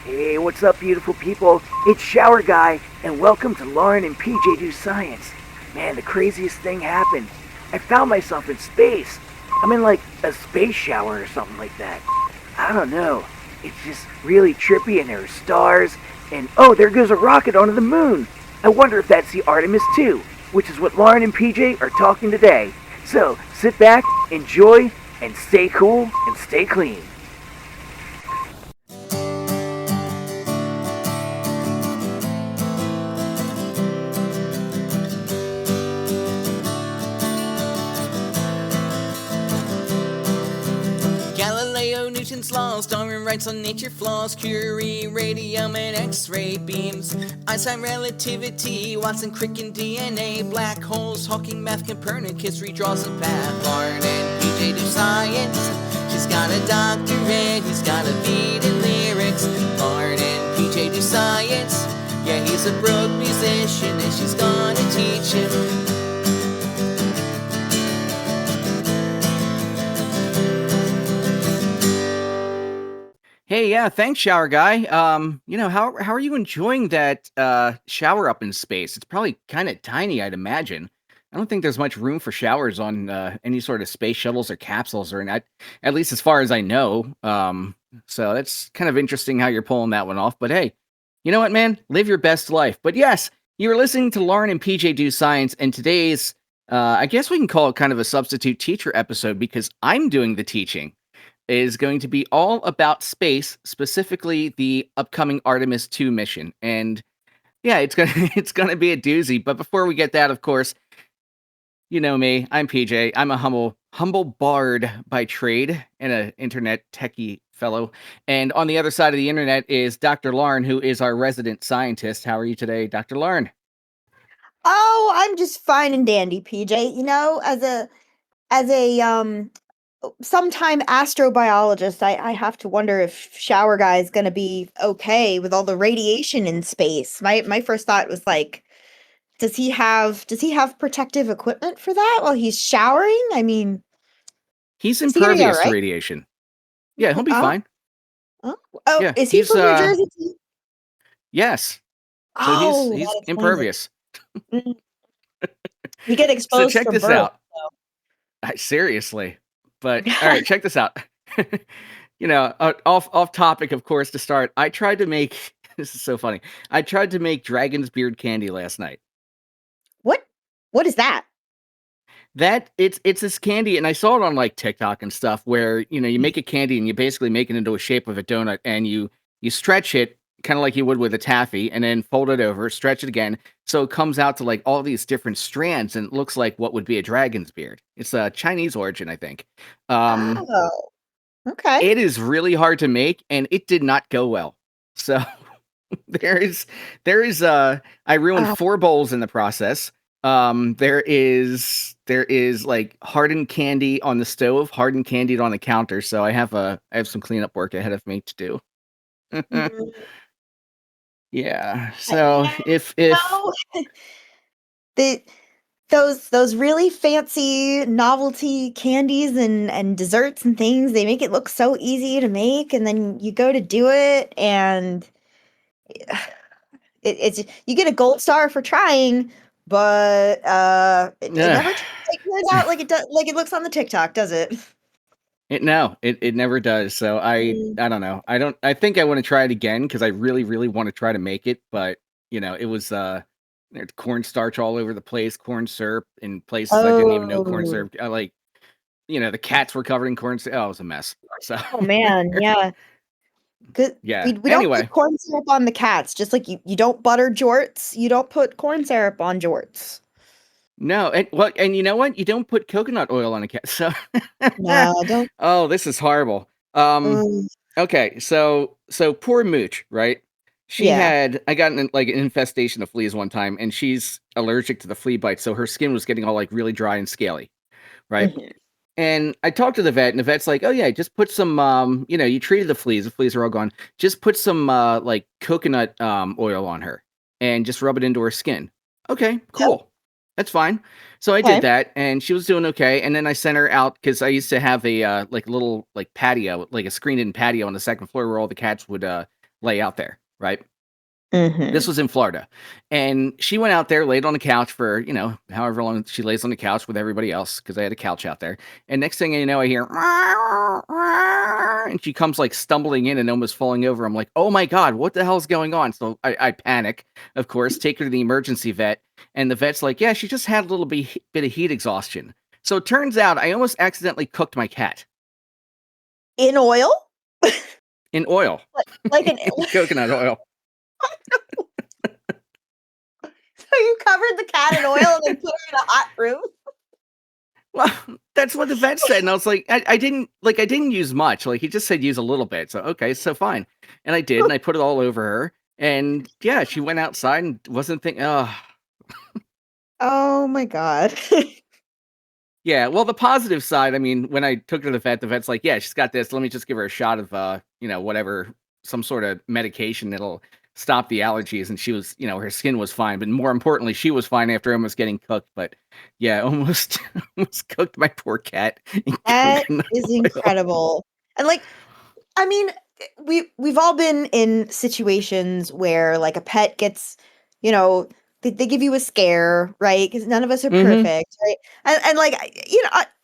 Hey, what's up, beautiful people? It's Shower Guy, and welcome to Lauren and PJ Do Science. Man, the craziest thing happened. I found myself in space. I'm in like a space shower or something like that. I don't know. It's just really trippy, and there are stars, and oh, there goes a rocket onto the moon. I wonder if that's the Artemis II, which is what Lauren and PJ are talking today. So sit back, enjoy, and stay cool and stay clean. Galileo, Newton's laws, Darwin writes on nature flaws, Curie, radium, and X-ray beams, Einstein, relativity, Watson, Crick, and DNA, black holes, Hawking, math, Copernicus redraws a path. Lauren and PJ do science. She's got a doctorate, he's got a beat in lyrics. Lauren and PJ do science. Yeah, he's a broke musician, and she's gonna teach him. Hey, yeah, thanks, shower guy. How are you enjoying that shower up in space? It's probably kind of tiny, I'd imagine. I don't think there's much room for showers on any sort of space shuttles or capsules, or not, at least as far as I know. So that's kind of interesting how you're pulling that one off. But hey, you know what, man? Live your best life. But yes, you were listening to Lauren and PJ Do Science, and today's, I guess we can call it kind of a substitute teacher episode because I'm doing the teaching is going to be all about space, specifically the upcoming Artemis II mission. And yeah, it's gonna it's gonna be a doozy. But before we get that, of course, you know me. I'm PJ. I'm a humble bard by trade and an internet techie fellow. And on the other side of the internet is Dr. Lauren, who is our resident scientist. How are you today, Dr. Lauren? Oh, I'm just fine and dandy, PJ. As a sometime astrobiologist, I have to wonder if Shower Guy is going to be okay with all the radiation in space. My first thought was like, does he have protective equipment for that while he's showering? I mean, He's is he gonna be all impervious to right? radiation. Yeah, he'll be Oh, fine. oh, oh, Yeah, is he he's from New Jersey too? yes. So he's Oh, he's that explains it. impervious. Mm, You get So exposed check from this birth. out. Seriously. But all right, check this out. Off topic, of course, to start. I tried to make this is so funny. I tried to make dragon's beard candy last night. What? What is that? That it's this candy, and I saw it on like TikTok and stuff where you make a candy and you basically make it into a shape of a donut and you stretch it kind of like you would with a taffy and then fold it over, stretch it again. So it comes out to like all these different strands and it looks like what would be a dragon's beard. It's a Chinese origin, I think. Um, Oh, okay. It is really hard to make, and it did not go well. So there is I ruined Oh, 4 bowls in the process. There is like hardened candy on the stove, hardened candy on the counter. So I have some cleanup work ahead of me to do. mm, Yeah. So yeah, if no. The those really fancy novelty candies and desserts and things, they make it look so easy to make, and then you go to do it, and it's you get a gold star for trying, but it Ugh. never turns out like it looks on the TikTok, does it? It never does. So Mm. I don't know. I think I want to try it again because I really, really want to try to make it. But it was there's cornstarch all over the place, corn syrup in places I didn't even know corn Oh. syrup. Like the cats were covered in corn syrup. Oh, it was a mess. So Oh, man, yeah. 'Cause yeah. we don't put Anyway, corn syrup on the cats, just like you don't butter jorts, you don't put corn syrup on jorts. no, and you know what? You don't put coconut oil on a cat. So No, don't. oh, this is horrible. Um, Mm, okay, so poor Mooch, right? yeah. I got like an infestation of fleas one time, and she's allergic to the flea bites, so her skin was getting all like really dry and scaly, right? Mhm. And I talked to the vet, and the vet's like, "Oh yeah, just put some, you treated the fleas are all gone. Just put some like coconut oil on her, and just rub it into her skin." Okay, Oh, cool, that's fine. So I did okay. that, and she was doing okay. And then I sent her out because I used to have a like little like patio, like a screened-in patio on the second floor where all the cats would lay out there, right? Mm-hmm. This was in Florida. And she went out there, laid on the couch for, however long she lays on the couch with everybody else, because I had a couch out there. And next thing you know, I hear, and she comes like stumbling in and almost falling over. I'm like, oh my God, what the hell's going on? So I panic, of course, take her to the emergency vet. And the vet's like, yeah, she just had a little bit of heat exhaustion. So it turns out I almost accidentally cooked my cat In oil? in oil, Like an in coconut oil. So you covered the cat in oil and then put her in a hot room? Well, that's what the vet said, and I was like, I didn't use much. Like he just said use a little bit. So okay, so fine. And I did, and I put it all over her. And yeah, she went outside and wasn't thinking, oh Oh my God. yeah. Well, the positive side, I mean, when I took her to the vet's like, yeah, she's got this. Let me just give her a shot of whatever, some sort of medication that'll stop the allergies. And she was, her skin was fine. But more importantly, she was fine after almost getting cooked. But yeah, almost almost cooked my poor cat in That coconut is oil. incredible. And like, I mean, we've all been in situations where like a pet gets, you know, they give you a scare, right? Because none of us are Mm-hmm. perfect, right? And like,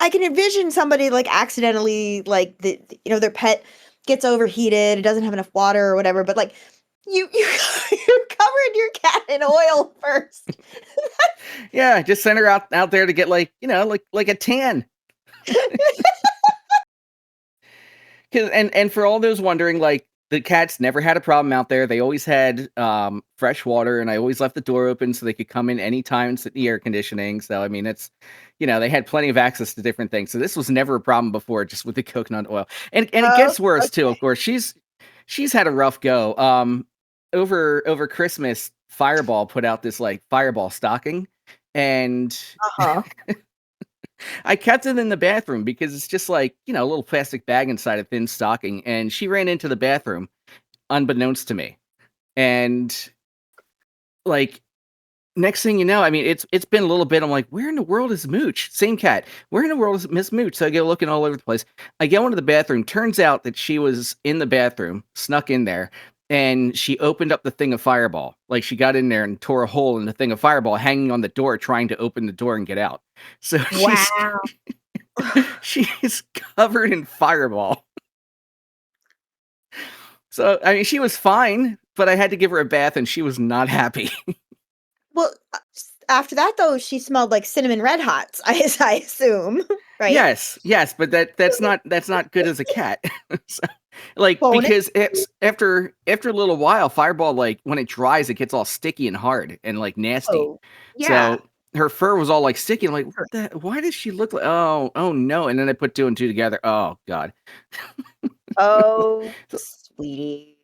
I can envision somebody like accidentally like their pet gets overheated, it doesn't have enough water or whatever, but like you you covered your cat in oil first. Yeah, I just sent her out there to get like a tan. 'Cause for all those wondering, like, the cats never had a problem out there. They always had, fresh water, and I always left the door open so they could come in anytime and sit in the air conditioning. So, I mean, it's they had plenty of access to different things. So this was never a problem before, just with the coconut oil. And it Oh, gets worse too, okay. of course. She's had a rough go. Over Christmas, Fireball put out this, like, Fireball stocking, and Uh-huh. I kept it in the bathroom because it's just like, a little plastic bag inside a thin stocking. And she ran into the bathroom unbeknownst to me. And like, next thing you know, I mean, it's been a little bit. I'm like, where in the world is Mooch? Same cat. Where in the world is Miss Mooch? So I go looking all over the place. I go into the bathroom. Turns out that she was in the bathroom, snuck in there, and she opened up the thing of Fireball. Like she got in there and tore a hole in the thing of Fireball, hanging on the door, trying to open the door and get out. So Wow. she's covered in Fireball. So I mean, she was fine, but I had to give her a bath, and she was not happy. Well, after that though, she smelled like cinnamon red hots, I assume, right? Yes, but that's not good as a cat. So, like, Bone it? because it's after a little while, Fireball, like when it dries, it gets all sticky and hard and like nasty. Oh, yeah. So her fur was all like sticky. I'm like, Sure. why does she look like? Oh no! And then I put two and two together. Oh God. Oh, So, sweetie.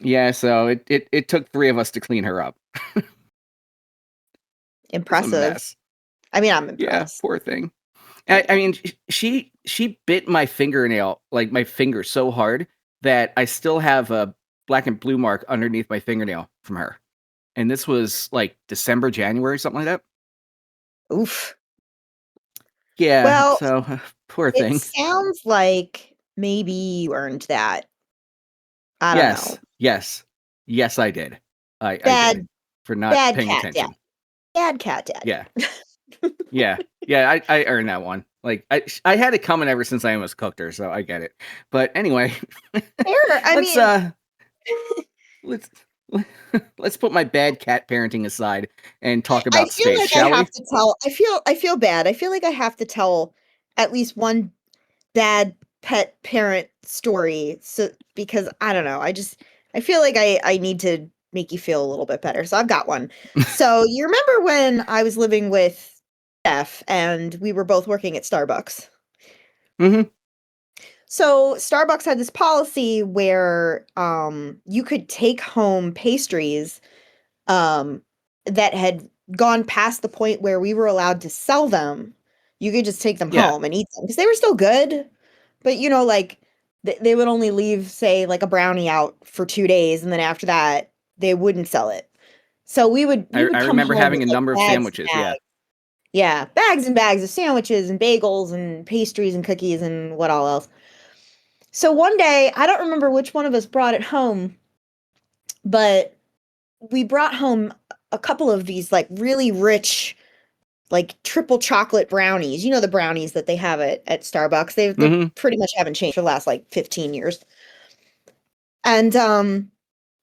yeah. So it took three of us to clean her up. It was a Impressive. mess. I mean, I'm Yeah, impressed. poor thing. I mean, she bit my fingernail, like my finger, so hard that I still have a black and blue mark underneath my fingernail from her. And this was like December, January, something like that. Oof. Yeah, Well, so poor it thing. sounds like maybe you earned that. I don't know. Yes, I did. I did Bad, for not bad paying cat dad. attention. Bad cat dad. Yeah, yeah. I earned that one. Like I had it coming ever since I almost cooked her, so I get it. But anyway, Fair. I let's mean, let's let's put my bad cat parenting aside and talk I about feel space, like I shall have we? to tell. I feel bad. I feel like I have to tell at least one bad pet parent story. So because I don't know, I feel like I need to make you feel a little bit better. So I've got one. So you remember when I was living with Steph and we were both working at Starbucks? Hmm. So Starbucks had this policy where you could take home pastries um, that had gone past the point where we were allowed to sell them. You could just take them Yeah, home and eat them because they were still good. But like they would only leave, say, like a brownie out for 2 days, and then after that, they wouldn't sell it. So we would I come remember home having with a like number of bags and sandwiches. Yeah. bags. Yeah, bags and bags of sandwiches and bagels and pastries and cookies and what all else. So one day, I don't remember which one of us brought it home, but we brought home a couple of these like really rich, like triple chocolate brownies. You know, the brownies that they have at Starbucks. They Hmm. pretty much haven't changed for the last like 15 years. And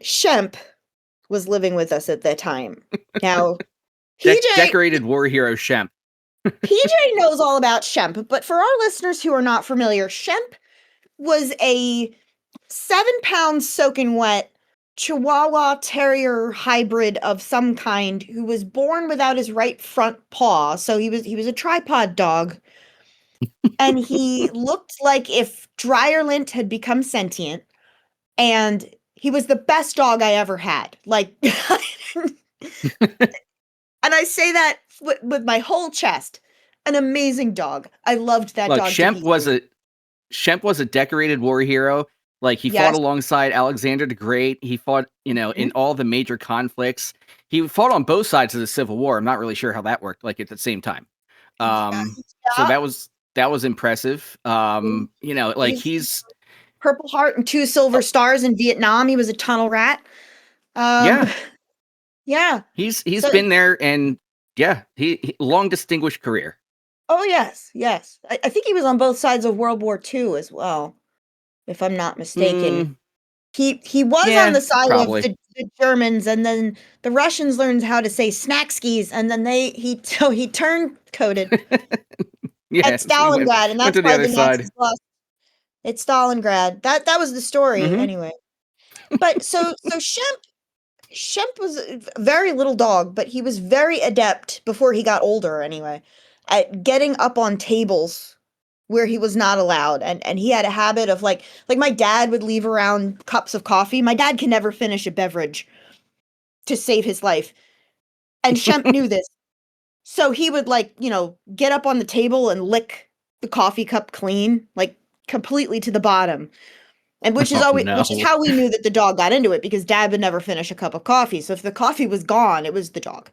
Shemp was living with us at that time. Now, PJ Decorated war hero Shemp. PJ knows all about Shemp, but for our listeners who are not familiar, Shemp was a 7-pound soaking wet Chihuahua Terrier hybrid of some kind who was born without his right front paw. So he was a tripod dog, and he looked like if Dryer Lint had become sentient, and he was the best dog I ever had. Like, and I say that with my whole chest. An amazing dog. I loved that Look, dog to pieces. Shemp was a decorated war hero. Like, he fought Yes. alongside Alexander the Great. He fought, Mhm. in all the major conflicts. He fought on both sides of the Civil War. I'm not really sure how that worked, like, at the same time. So Yeah. that was impressive. Like, He's Purple Heart and 2 Silver Stars in Vietnam. He was a tunnel rat. Yeah. Yeah. He's So been there, and yeah, he long distinguished career. oh, yes, yes. I think he was on both sides of World War II as well, if I'm not mistaken. Mm, He was on yeah, the side of probably. the Germans, and then the Russians learned how to say snack skis, and then so he turned coded at Yes, he Stalingrad, and went that's to the why other the side. Nazis lost. It's Stalingrad. That was the story Hmm. anyway. But so Shemp was a very little dog, but he was very adept before he got older anyway at getting up on tables where he was not allowed. And he had a habit of like my dad would leave around cups of coffee. My dad can never finish a beverage to save his life. And Shemp knew this. So he would get up on the table and lick the coffee cup clean, like completely to the bottom. And which is Oh no. how we knew that the dog got into it, because dad would never finish a cup of coffee. So if the coffee was gone, it was the dog.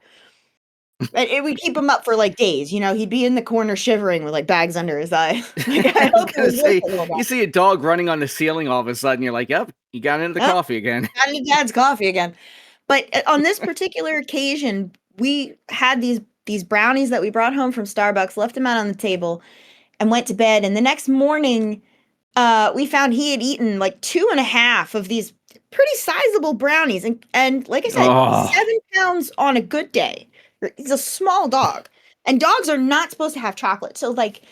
And it would keep him up for like days. He'd be in the corner shivering with like bags under his eye. Like, I I was hope it gonna was worth say, a little you bit. see a dog running on the ceiling all of a sudden, you're like, yep, you got into the Oh, coffee again. got into dad's coffee again. But on this particular occasion, we had these brownies that we brought home from Starbucks, left them out on the table, and went to bed. And the next morning, we found he had eaten like 2.5 of these pretty sizable brownies, and like I said, Oh, 7 pounds on a good day. He's a small dog, and dogs are not supposed to have chocolate. So like,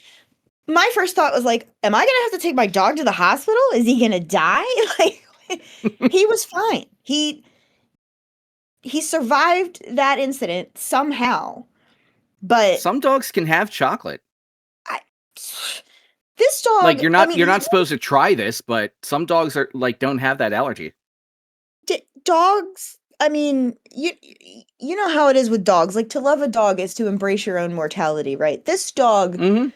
my first thought was like, am I gonna have to take my dog to the hospital? Is he gonna die? Like, he was fine. He survived that incident somehow, but some dogs can have chocolate. I, this dog, Like, I mean, you're not supposed to try this, but some dogs are like don't have that allergy. dogs, I mean, you know how it is with dogs. Like, to love a dog is to embrace your own mortality, right? Hmm.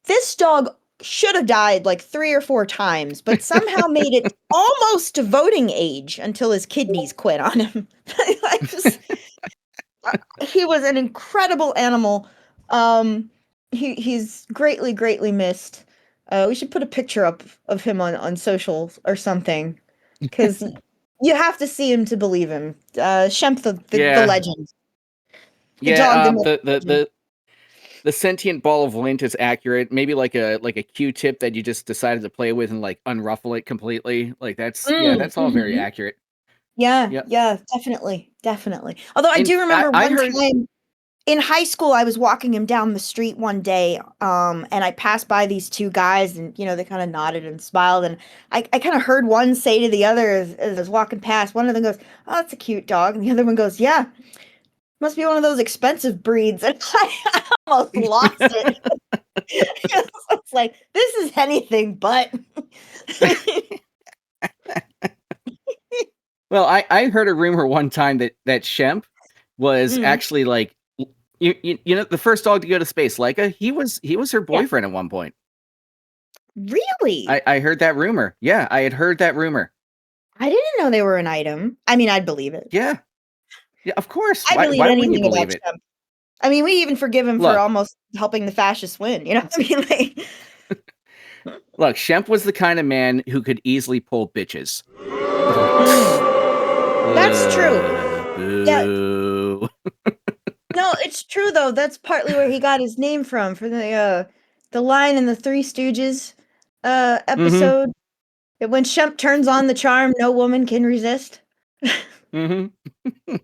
This dog should have died like 3 or 4 times, but somehow made it almost to voting age until his kidneys quit on him. I just, he was an incredible animal. He's greatly, greatly missed. We should put a picture up of him on social or something, because you have to see him to believe him. Shemp the Yeah, legend, the yeah. dog, the myth, legend. The sentient ball of lint is accurate. Maybe like a Q-tip that you just decided to play with and like unruffle it completely. Like, that's all very Mhm. accurate. Yeah, Yep. yeah, definitely, definitely. Although I And do remember I one heard. time in high school, I was walking him down the street one day, and I passed by these 2 guys, and they kind of nodded and smiled, and I kind of heard one say to the other as I was walking past. One of them goes, "Oh, that's a cute dog," and the other one goes, "Yeah, must be one of those expensive breeds." And I almost lost it. It's like, this is anything but. Well, I heard a rumor one time that Shemp was Mm, actually like the first dog to go to space, Laika. He was her yeah, boyfriend at one point. really? I heard that rumor. Yeah, I had heard that rumor. I didn't know they were an item. I mean, I'd believe it. Yeah, yeah, of course. I believe Why wouldn't you anything about believe it? Trump. I mean, we even forgive him for Look, almost helping the fascists win, you know? I mean, like, Shemp was the kind of man who could easily pull bitches. mm, Yeah, Boo. no, it's true though. That's partly where he got his name from for the line in the Three Stooges Mm-hmm. episode. That when Shemp turns on the charm, no woman can resist. Mm-hmm.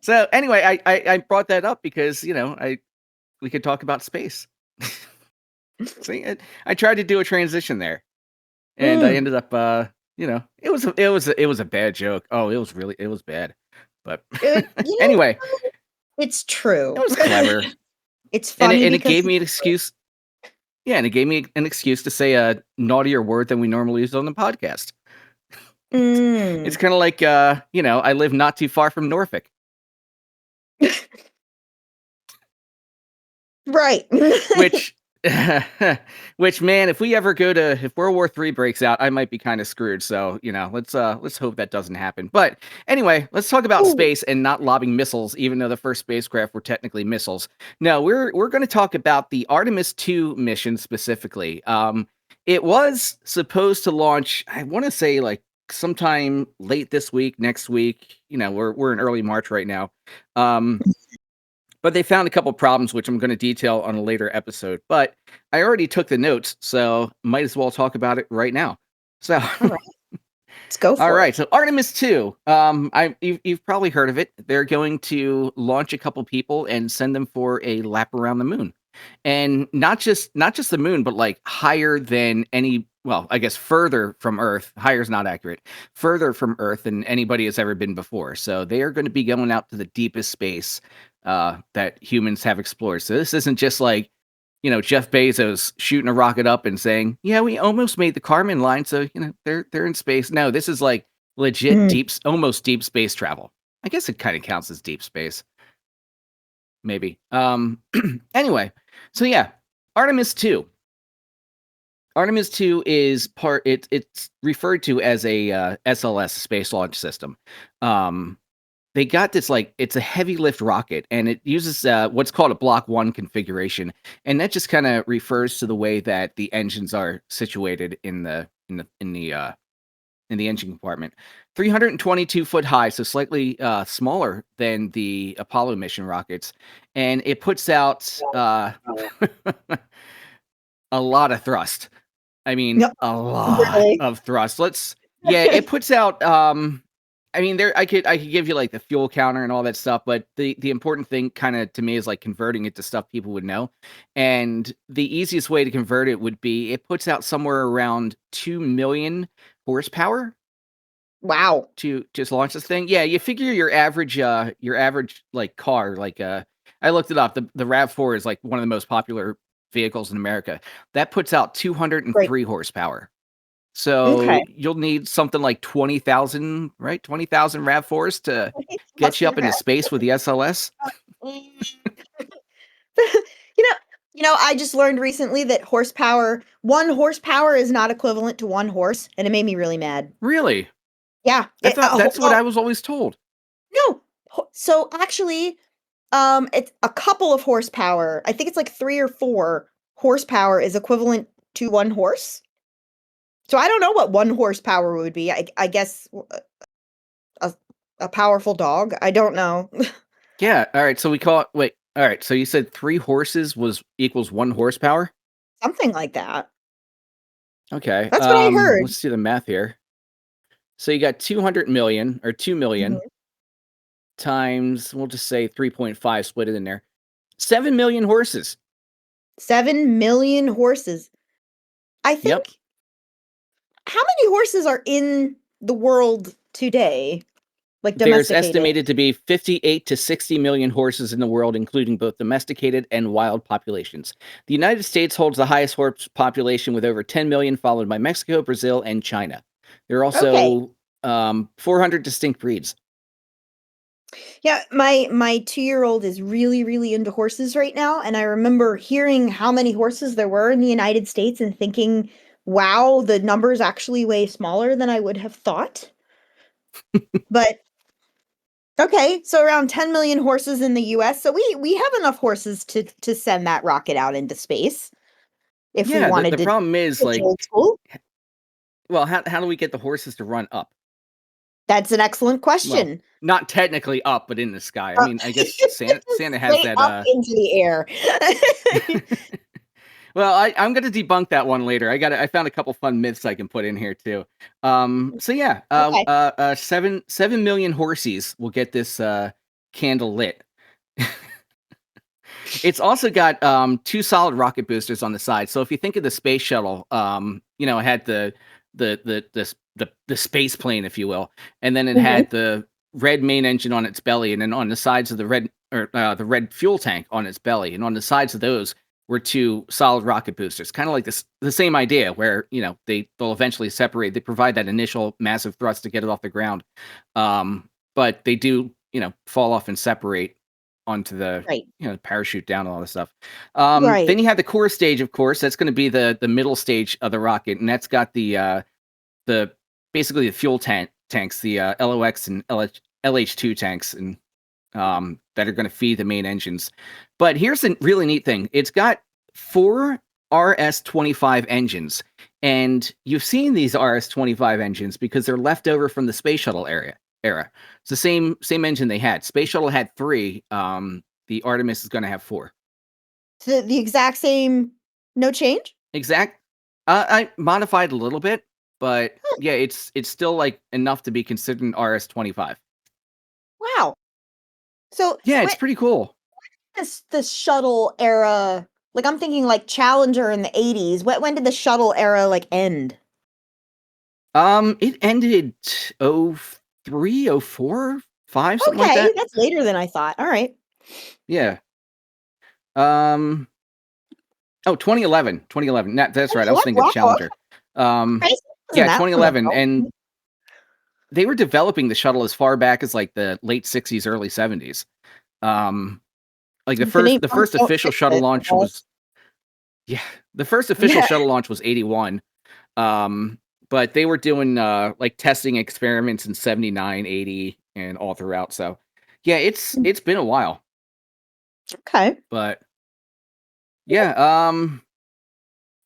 So anyway, I brought that up because we could talk about space. See, I tried to do a transition there, and I Mm. ended up it was a bad joke. Oh, it was bad, but It, you know, anyway, it's it true. was clever, It's and funny it because gave me an excuse. Yeah, and it gave me an excuse to say a naughtier word than we normally use on the podcast. It's mm, kind of like I live not too far from Norfolk. right. Which which man, if World War III breaks out, I might be kind of screwed. So, let's hope that doesn't happen. But anyway, let's talk about Ooh, space and not lobbing missiles, even though the first spacecraft were technically missiles. No, we're going to talk about the Artemis II mission specifically. It was supposed to launch, I want to say like sometime late this week, next week. We're in early March right now. But they found a couple problems, which I'm going to detail on a later episode. But I already took the notes, so might as well talk about it right now. So, all right, let's go all for right. it. So Artemis 2, you've probably heard of it. They're going to launch a couple people and send them for a lap around the moon, and not just the moon, but like higher than any. Well, I guess further from Earth. Higher is not accurate. Further from Earth than anybody has ever been before. So they are going to be going out to the deepest space that humans have explored. So this isn't just like Jeff Bezos shooting a rocket up and saying, "Yeah, we almost made the Kármán line, so they're in space." No, this is like legit Mm, almost deep space travel. I guess it kind of counts as deep space, maybe. Anyway, so yeah, Artemis 2. Artemis 2 is it's referred to as a SLS, space launch system. Um, they got this, like, it's a heavy lift rocket, and it uses what's called a Block 1 configuration, and that just kind of refers to the way that the engines are situated in the engine compartment. 322-foot high, so slightly smaller than the Apollo mission rockets, and it puts out a lot of thrust. I mean, no, a lot really. of thrust. Yeah, it puts out, I mean, I could give you like the fuel counter and all that stuff, but the important thing kind of to me is like converting it to stuff people would know. And the easiest way to convert it would be it puts out somewhere around 2 million horsepower Wow. to just launch this thing. Yeah, you figure your average like car, like I looked it up. The RAV4 is like one of the most popular vehicles in America. That puts out Great. 203 horsepower. Okay. So you'll need something like 20,000, right? 20,000 RAV4s to get you up 20,000 into rats. space with the SLS. You know, I just learned recently that one horsepower is not equivalent to one horse, and it made me really mad. Really? Yeah. I thought that's what I was always told. No. So actually, it's a couple of horsepower. I think it's like 3 or 4 horsepower is equivalent to 1 horse. So I don't know what 1 horsepower would be. I guess a a powerful dog. I don't know. Yeah. All right. So we call it. Wait. All right. So you said 3 horses was equals 1 horsepower. Something like that. Okay. That's what I heard. Let's do the math here. So you got 200 million or 2 million Mhm. times, we'll just say 3.5, split it in there. 7 million horses. 7 million horses. I Yep. think how many horses are in the world today? Like There's domesticated? estimated to be 58 to 60 million horses in the world, including both domesticated and wild populations. The United States holds the highest horse population with over 10 million, followed by Mexico, Brazil, and China. There are Okay. also 400 distinct breeds. Yeah, my 2-year-old is really, really into horses right now, and I remember hearing how many horses there were in the United States and thinking, "Wow, the number's actually way smaller than I would have thought." But okay, so around 10 million horses in the US. So we have enough horses to send that rocket out into space if we Yeah, the wanted to problem is, switch like, old school. well, how do we get the horses to run up? That's an excellent Well, question. not technically up, but in the sky. I Uh, mean, I guess Santa has Straight that. up into the air. Well, I'm gonna debunk that one later. I found a couple fun myths I can put in here too. So yeah, Okay. 7 million horses will get this candle lit. It's also got two solid rocket boosters on the side. So if you think of the space shuttle, it had the space plane, if you will, and then it Mhm. had the red main engine on its belly, and then on the sides of the red fuel tank on its belly, and on the sides of those were two solid rocket boosters, kind of like the same idea, where they'll eventually separate. They provide that initial massive thrust to get it off the ground, but they do fall off and separate onto the Right. parachute down and all this stuff. Right. Then you have the core stage, of course. That's going to be the middle stage of the rocket, and that's got the basically the fuel tanks, the LOX and LH2 tanks, and that are going to feed the main engines. But here's a really neat thing: it's got 4 RS-25 engines, and you've seen these RS-25 engines because they're left over from the space shuttle era. It's the same engine they had. Space shuttle had 3. The Artemis is going to have 4. So the exact same, no change? Exact. I modified a little bit, but yeah, it's still like enough to be considered an RS-25. Wow. So Yeah, when it's pretty cool. this shuttle era, like I'm thinking like Challenger in the 80s. When did the shuttle era like end? It ended 03, 04, 5, something like Okay, that. that's later than I thought. All right. Yeah. Um. Oh, 2011. 2011. That's right. I was thinking of Wow. Challenger. Um. Okay, so it wasn't Yeah, that long 2011, ago. and they were developing the shuttle as far back as like the late 60s, early 70s. Um. Like the If it first ain't the broke, first don't official fix shuttle it, I launch was guess. yeah the first official Yeah. shuttle launch was 81. But they were doing like testing experiments in 79, 80, and all throughout. So yeah, it's been a while. Okay. But yeah,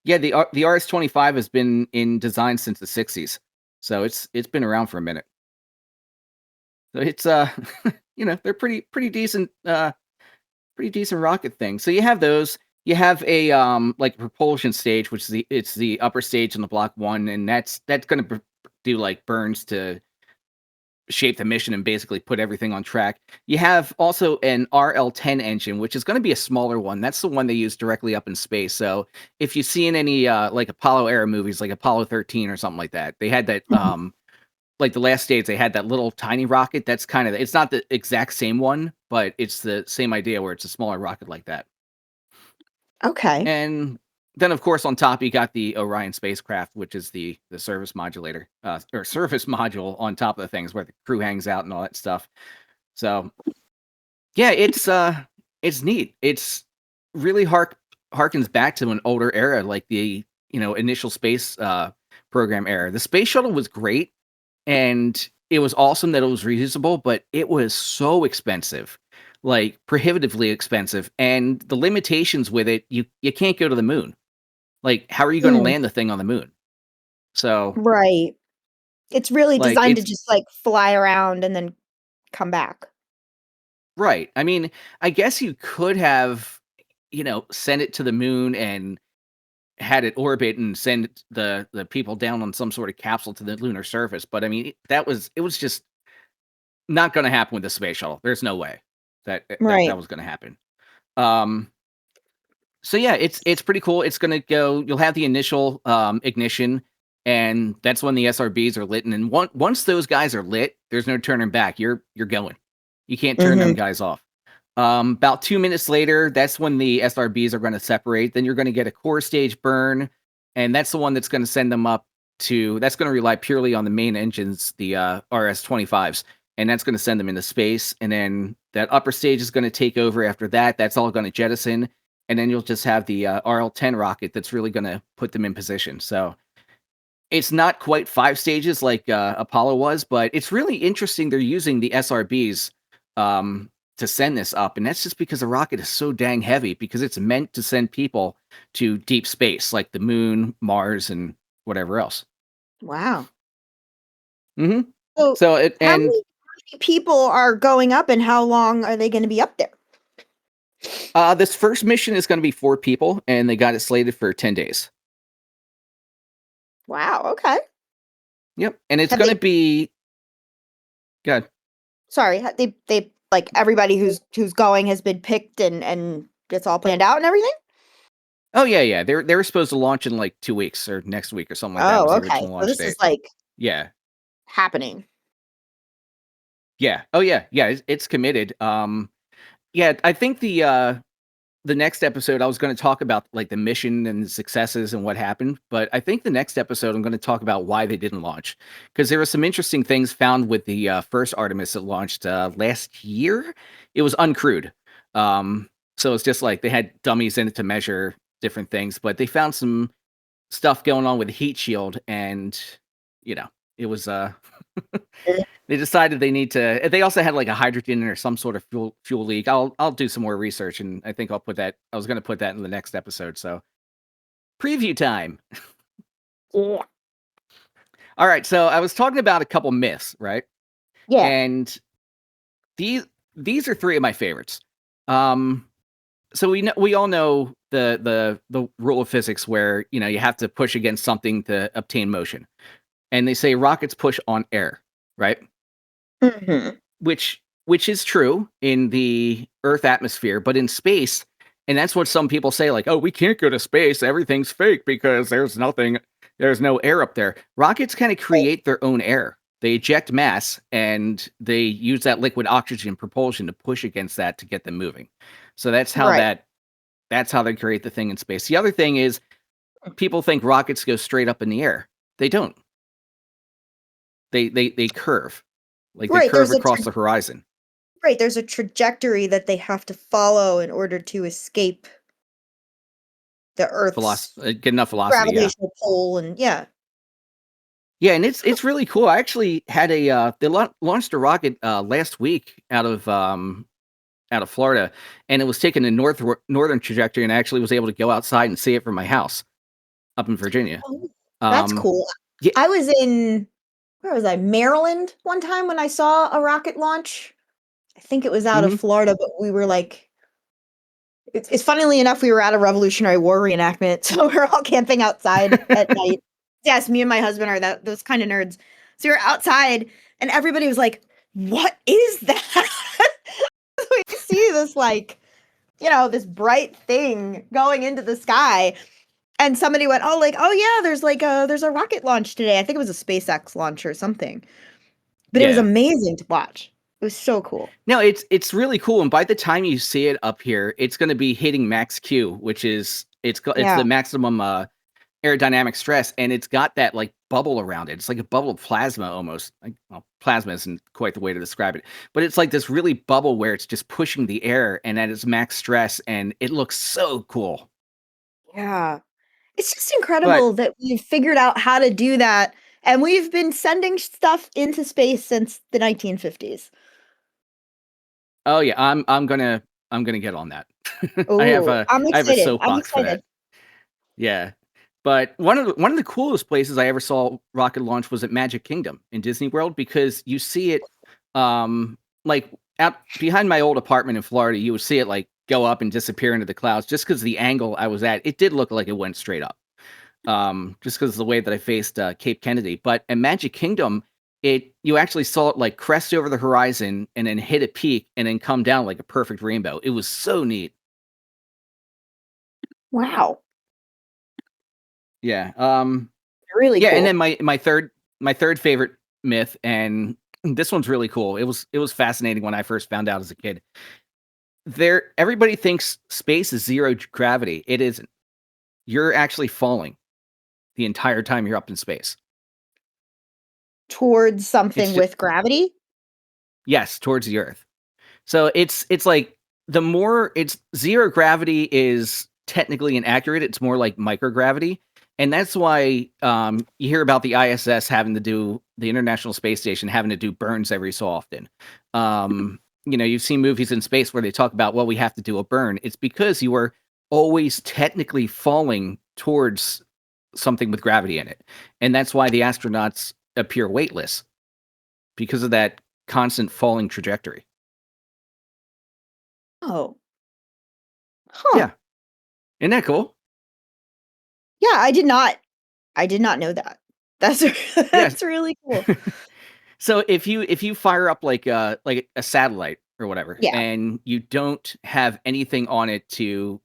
yeah, the RS-25 has been in design since the 60s. So it's been around for a minute. So it's they're pretty decent rocket thing. So you have those. You have a like propulsion stage, which is the upper stage on the Block 1, and that's going to do like burns to shape the mission and basically put everything on track. You have also an RL-10 engine, which is going to be a smaller one. That's the one they use directly up in space. So if you see in any like Apollo era movies, like Apollo 13 or something like that, they had that Mhm. like the last stage, they had that little tiny rocket. That's kind of, it's not the exact same one, but it's the same idea where it's a smaller rocket like that. Okay. And then, of course, on top you got the Orion spacecraft, which is the service modulator or service module on top of the things where the crew hangs out and all that stuff. So yeah, it's neat. It's really harkens back to an older era, like the initial space program era. The space shuttle was great, and it was awesome that it was reusable, but it was so expensive, like prohibitively expensive, and the limitations with it, you can't go to the moon. Like, how are you going to Mm, land the thing on the moon? So, right. It's really like, designed to it's just like fly around and then come back. right. I mean, I guess you could have, sent it to the moon and had it orbit and send the people down on some sort of capsule to the lunar surface. But I mean, it was just not going to happen with the space shuttle. There's no way that Right. was going to happen. Um, so yeah, it's pretty cool. It's gonna go. You'll have the initial ignition, and that's when the SRBs are lit. And then once those guys are lit, there's no turning back. You're going. You can't turn them Mhm. guys off. About 2 minutes later, that's when the SRBs are going to separate. Then you're going to get a core stage burn, and that's the one that's going to send them up to. That's going to rely purely on the main engines, the RS-25s, and that's going to send them into space. And then that upper stage is going to take over after that. That's all going to jettison, and then you'll just have the RL-10 rocket that's really going to put them in position. So it's not quite 5 stages like Apollo was, but it's really interesting they're using the SRBs to send this up, and that's just because the rocket is so dang heavy, because it's meant to send people to deep space, like the moon, Mars, and whatever else. Wow. Mhm. So, So it how and many people are going up, and how long are they going to be up there? this first mission is going to be 4 people, and they got it slated for 10 days. Wow. Okay. Yep, and it's Have going to they? be good. Sorry. They like everybody who's going has been picked and it's all planned out and everything. Oh yeah, yeah. They were supposed to launch in like 2 weeks or next week or something like that was Oh, the okay. original So launch this is date. like Yeah, happening. yeah. Oh yeah, yeah. It's committed. Yeah. I think the next episode I was going to talk about like the mission and the successes and what happened, but I think the next episode I'm going to talk about why they didn't launch because there were some interesting things found with the first Artemis that launched last year. It was uncrewed, so it's just like they had dummies in it to measure different things, but they found some stuff going on with the heat shield, and you know it was they decided they need to. They also had like a hydrogen or some sort of fuel leak. I'll do some more research, and I think I'll put that. I was going to put that in the next episode. So preview time. Yeah. All right. So I was talking about a couple myths, right? Yeah. And these are 3 of my favorites. So we all know the rule of physics where you have to push against something to obtain motion, and they say rockets push on air, right? Hmm. Which is true in the Earth atmosphere, but in space, and that's what some people say, like, oh, we can't go to space, everything's fake because there's no air up there. Rockets kind of Right. create their own air. They eject mass and they use that liquid oxygen propulsion to push against that to get them moving. So Right. that's how they create the thing in space. The other thing is people think rockets go straight up in the air. They don't. They curve. Like they Right. curve across the horizon. Right. There's a trajectory that they have to follow in order to escape the Earth's Get enough velocity, yeah. gravitational pull, and yeah. Yeah, and it's really cool. I actually had they launched a rocket last week out of Florida, and it was taking a northern trajectory, and I actually was able to go outside and see it from my house up in Virginia. Oh, that's Um, cool. yeah, I was in where was I? Maryland one time when I saw a rocket launch. I think it was out of mhm. Florida, but we were like, it's funnily enough, we were at a Revolutionary War reenactment, so we are all camping outside at night. Yes, me and my husband are those kind of nerds. So we were outside, and everybody was like, "What is that?" We see this like, this bright thing going into the sky, and somebody went, "Oh, like, oh yeah, there's a rocket launch today. I think it was a SpaceX launch or something." But it was Yeah. amazing to watch. It was so cool. No, it's really cool, and by the time you see it up here, it's going to be hitting max Q, which is it's Yeah. the maximum aerodynamic stress, and it's got that like bubble around it. It's like a bubble of plasma almost. Like, well, plasma isn't quite the way to describe it, but it's like this really bubble where it's just pushing the air and at its max stress, and it looks so cool. Yeah. It's just But incredible that we've figured out how to do that, and we've been sending stuff into space since the 1950s. oh yeah, I'm gonna get on that. Oh, I'm I have a excited. I'm soapbox for excited. that. Yeah. But one of the coolest places I ever saw rocket launch was at Magic Kingdom in Disney World because you see it like out behind my old apartment in Florida, you would see it like go up and disappear into the clouds just because the angle I was at, it did look like it went straight up. Just because of the way that I faced Cape Kennedy. But at Magic Kingdom, you actually saw it like crest over the horizon and then hit a peak and then come down like a perfect rainbow. It was so neat. Wow. Yeah. Really Yeah, and cool. then my third favorite myth, and this one's really cool. It was fascinating when I first found out as a kid. Everybody thinks space is zero gravity. It isn't. You're actually falling the entire time you're up in space. Towards It's something just, with gravity? yes, towards the Earth. So it's like the more it's zero gravity is technically inaccurate. It's more like microgravity. And that's why you hear about the ISS having to do the International Space Station having to do burns every so often. You've seen movies in space where they talk about, well, we have to do a burn. It's because you are always technically falling towards something with gravity in it. And that's why the astronauts appear weightless. because of that constant falling trajectory. Oh. Huh. Yeah. Isn't that cool? Yeah, I did not know that. That's Yes. that's really cool. So if you fire up like a satellite or whatever, Yeah. and you don't have anything on it to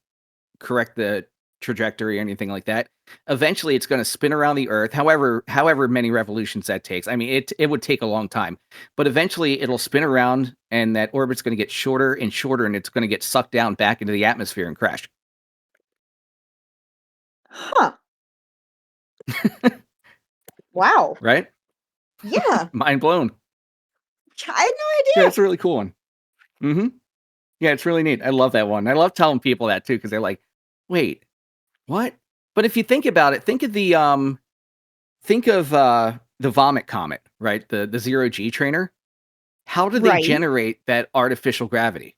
correct the trajectory or anything like that, eventually it's going to spin around the Earth. However many revolutions that takes. I mean, it would take a long time, but eventually it'll spin around, and that orbit's going to get shorter and shorter, and it's going to get sucked down back into the atmosphere and crash. Huh. Wow. Right? Yeah. Mind blown. I had no Yeah, idea. it's a really cool one. Mm-hmm. Yeah, it's really neat. I love that one. I love telling people that too, because they're like, "Wait, what?" But if you think about it, think of the Vomit Comet, right? The zero G trainer. How do they Right. generate that artificial gravity?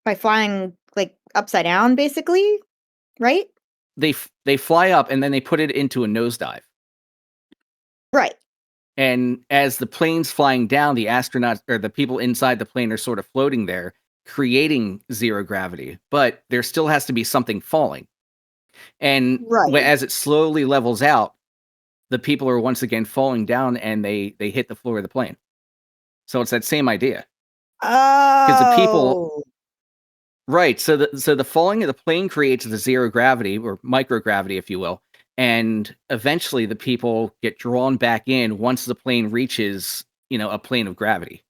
By flying like upside down, basically, right? They fly up and then they put it into a nosedive. Right. And as the plane's flying down, the astronauts or the people inside the plane are sort of floating there, creating zero gravity. But there still has to be something falling. And Right. as it slowly levels out, the people are once again falling down and they hit the floor of the plane. So it's that same idea. Because the people Oh. Right, so the falling of the plane creates the zero gravity or microgravity, if you will, and eventually the people get drawn back in once the plane reaches, a plane of gravity.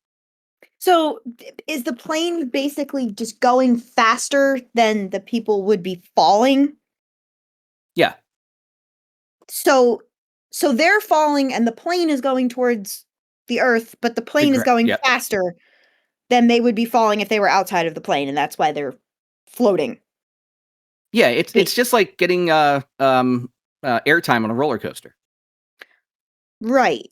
So is the plane basically just going faster than the people would be falling? Yeah, So so they're falling and the plane is going towards the earth, but the plane is going yep. faster than they would be falling if they were outside of the plane, and that's why they're floating. Yeah, it's Ba- it's just like getting airtime on a roller coaster. right.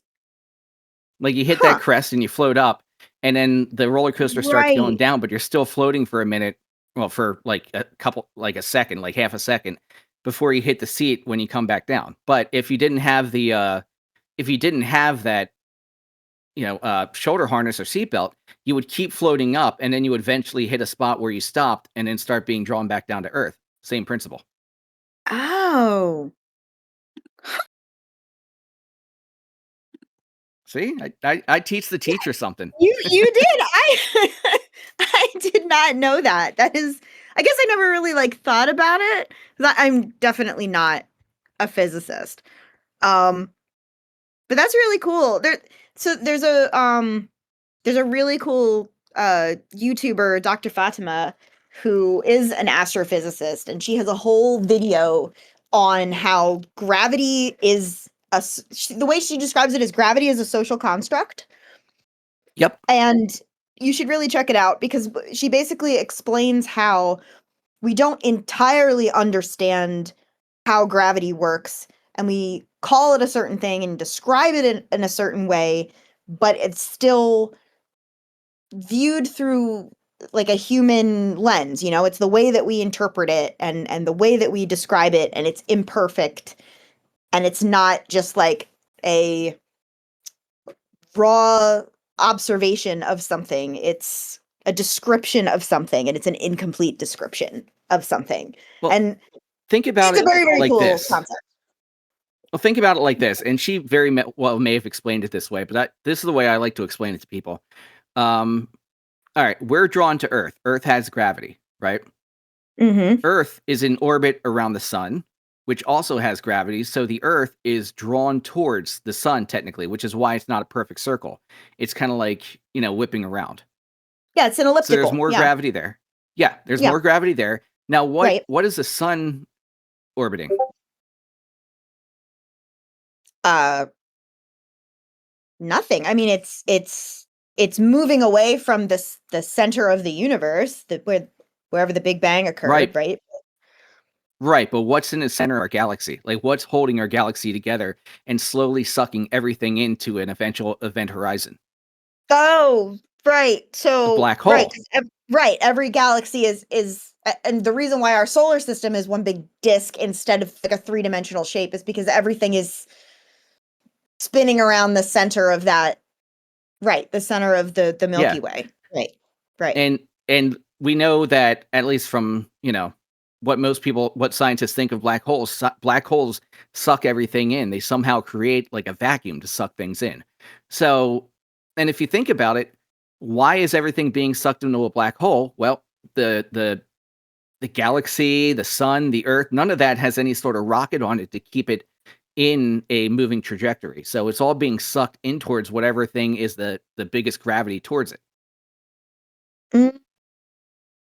Like you hit that Huh. crest and you float up, and then the roller coaster starts going Right. down, but you're still floating for a minute. Well, for like a second, like half a second, before you hit the seat when you come back down. But if you didn't have if you didn't have that, shoulder harness or seatbelt, you would keep floating up, and then you would eventually hit a spot where you stopped, and then start being drawn back down to Earth. Same principle. Oh. See, I teach the teacher something. You did. I I did not know that. That is I guess I never really like thought about it 'cause I'm definitely not a physicist. Um but that's really cool. There's a really cool YouTuber, Dr. Fatima, who is an astrophysicist, and she has a whole video on how gravity is the way she describes it is gravity is a social construct. Yep. And you should really check it out because she basically explains how we don't entirely understand how gravity works, and we call it a certain thing and describe it in a certain way, but it's still viewed through like a human lens. It's the way that we interpret it and the way that we describe it, and it's imperfect, and it's not just like a raw observation of something. It's a description of something, and it's an incomplete description of something. Well, And think about it's a it very, very like cool this. concept. Well, think about it like this, and she may have explained it this way, but this is the way I like to explain it to people. Um, all right, we're drawn to Earth. Earth has gravity, right? Mm-hmm. Earth is in orbit around the sun, which also has gravity. So the Earth is drawn towards the sun, technically, which is why it's not a perfect circle. It's kind of like, whipping around. Yeah, it's an So there's elliptical. more Yeah. gravity there. Yeah, there's Yeah. more gravity there. Now, Right. what is the sun orbiting? Uh Nothing. I mean, it's moving away from the center of the universe, wherever the Big Bang occurred, Right. right? Right, but what's in the center of our galaxy? Like, what's holding our galaxy together and slowly sucking everything into an eventual event horizon? Oh, right. A So, black right, hole. 'cause right, every galaxy and the reason why our solar system is one big disk instead of like a three-dimensional shape is because everything is spinning around the center of that, right, the center of the Milky Yeah. Way. Right. And we know that, at least from, what scientists think of black holes, black holes suck everything in. They somehow create like a vacuum to suck things in. So, and if you think about it, why is everything being sucked into a black hole? Well, the galaxy, the sun, the earth, none of that has any sort of rocket on it to keep it in a moving trajectory. So it's all being sucked in towards whatever thing is the biggest gravity towards it. Mm,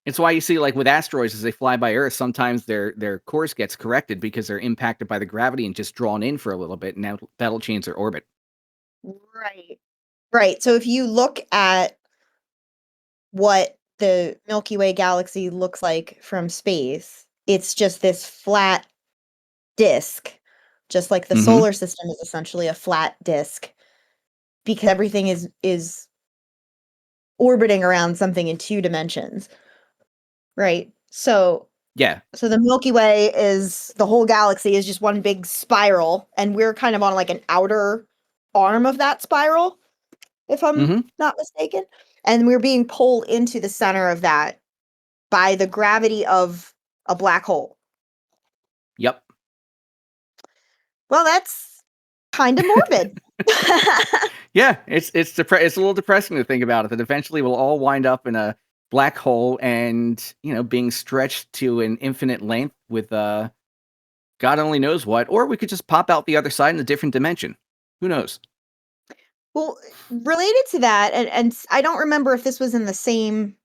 It's why you see, like, with asteroids, as they fly by Earth, sometimes their course gets corrected because they're impacted by the gravity and just drawn in for a little bit, and now that'll change their orbit. right. Right. So if you look at what the Milky Way galaxy looks like from space, it's just this flat disk, just like the Mhm. solar system is essentially a flat disk because everything is orbiting around something in 2 dimensions, right? Yeah. So the Milky Way is the whole galaxy is just one big spiral, and we're kind of on like an outer arm of that spiral, if I'm Mhm. not mistaken. And we're being pulled into the center of that by the gravity of a black hole. Yep. Well, that's kind of morbid. Yeah, it's a little depressing to think about it, that eventually we'll all wind up in a black hole and, being stretched to an infinite length with, God only knows what, or we could just pop out the other side in a different dimension. Who knows? Well, related to that, I don't remember if this was in the same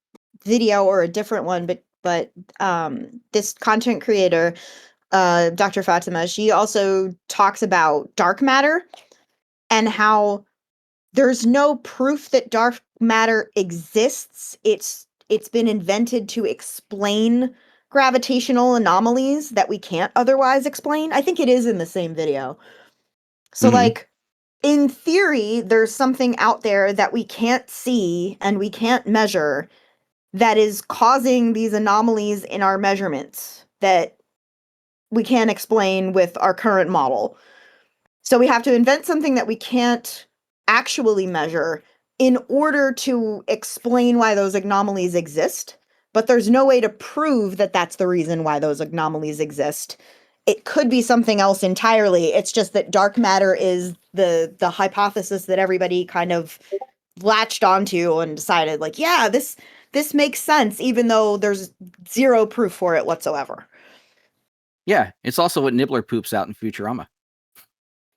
video or a different one, but this content creator, Dr. Fatima, she also talks about dark matter and how there's no proof that dark matter exists. It's been invented to explain gravitational anomalies that we can't otherwise explain. I think it is in the same video. So Mhm. like in theory, there's something out there that we can't see and we can't measure that is causing these anomalies in our measurements that we can't explain with our current model. So we have to invent something that we can't actually measure in order to explain why those anomalies exist. But there's no way to prove that that's the reason why those anomalies exist. It could be something else entirely. It's just that dark matter is the hypothesis that everybody kind of latched onto and decided like, yeah, this makes sense even though there's zero proof for it whatsoever. Yeah, it's also what Nibbler poops out in Futurama.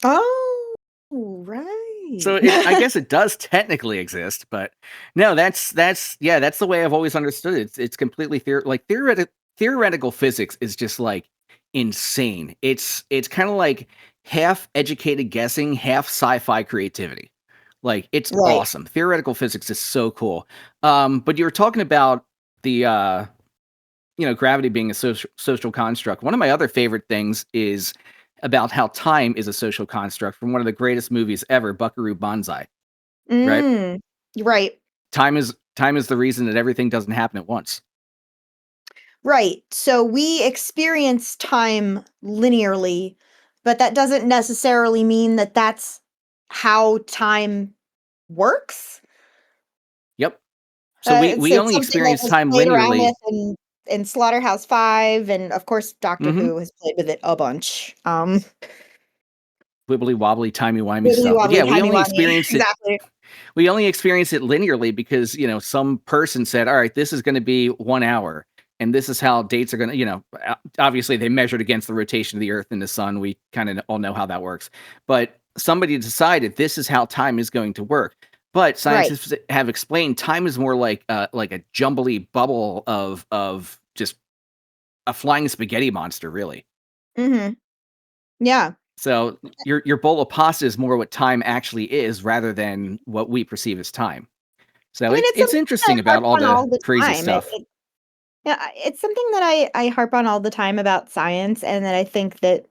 Oh, right. So I guess it does technically exist, but no, that's the way I've always understood it. It's completely theoretical physics is just like insane. It's kind of like half educated guessing, half sci-fi creativity. Like, it's Right. awesome. Theoretical physics is so cool. But you were talking about the gravity being a social construct. One of my other favorite things is about how time is a social construct from one of the greatest movies ever, Buckaroo Banzai, right? Mm, right. Time is the reason that everything doesn't happen at once. Right. So we experience time linearly, but that doesn't necessarily mean that that's how time works. Yep. So we It's only something that experience was time played around linearly. with in Slaughterhouse-Five, and of course Doctor Mhm. Who has played with it a bunch. Wibbly wobbly, timey wimey Wibbly stuff. But wobbly, yeah, timey-wimey. Exactly. we only experience it linearly because, some person said, all right, this is going to be 1 hour. And this is how dates are going to, obviously they measured against the rotation of the earth and the sun. We kind of all know how that works. But somebody decided this is how time is going to work. But Right. scientists have explained time is more like a jumbly bubble of just a flying spaghetti monster, really. Mhm. Yeah. So your bowl of pasta is more what time actually is rather than what we perceive as time. I So mean, it's it's something that I interesting harp about all on the all the crazy time. stuff. Yeah, it's something that I harp on all the time about science, and that I think that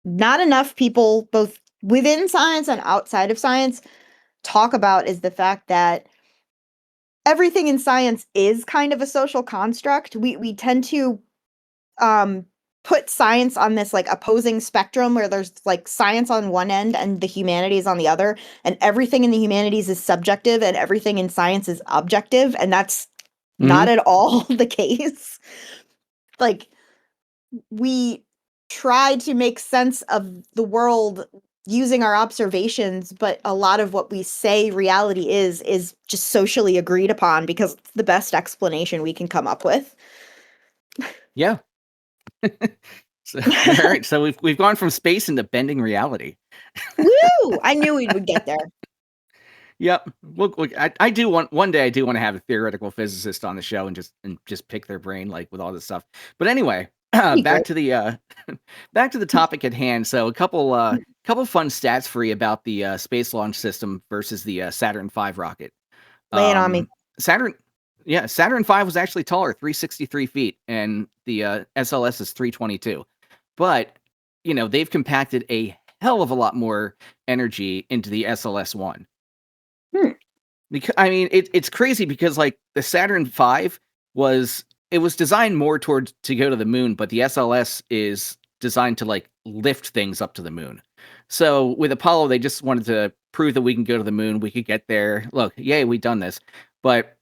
not enough people, both within science and outside of science, talk about is the fact that everything in science is kind of a social construct. We tend to um put science on this like opposing spectrum where there's like science on one end and the humanities on the other, and everything in the humanities is subjective and everything in science is objective, and that's not Mhm. at all the case. Like, we try to make sense of the world using our observations, but a lot of what we say reality is just socially agreed upon because it's the best explanation we can come up with. Yeah. So, all right. So we've gone from space into bending reality. Woo! I knew we would get there. Yep. Look, I do want one day. I do want to have a theoretical physicist on the show and just pick their brain like with all this stuff. But anyway, Be back great. to the back to the topic at hand. So a couple fun stats for you about the space launch system versus the Saturn V rocket. Lay it on me. Saturn, yeah, Saturn V was actually taller, 363 feet, and the SLS is 322. But they've compacted a hell of a lot more energy into the SLS one. Hmm. Because I mean, it's crazy because like the Saturn V was designed more towards to go to the moon, but the SLS is designed to like lift things up to the moon. So with Apollo, they just wanted to prove that we can go to the moon, we could get there. Look, yay, we've done this. But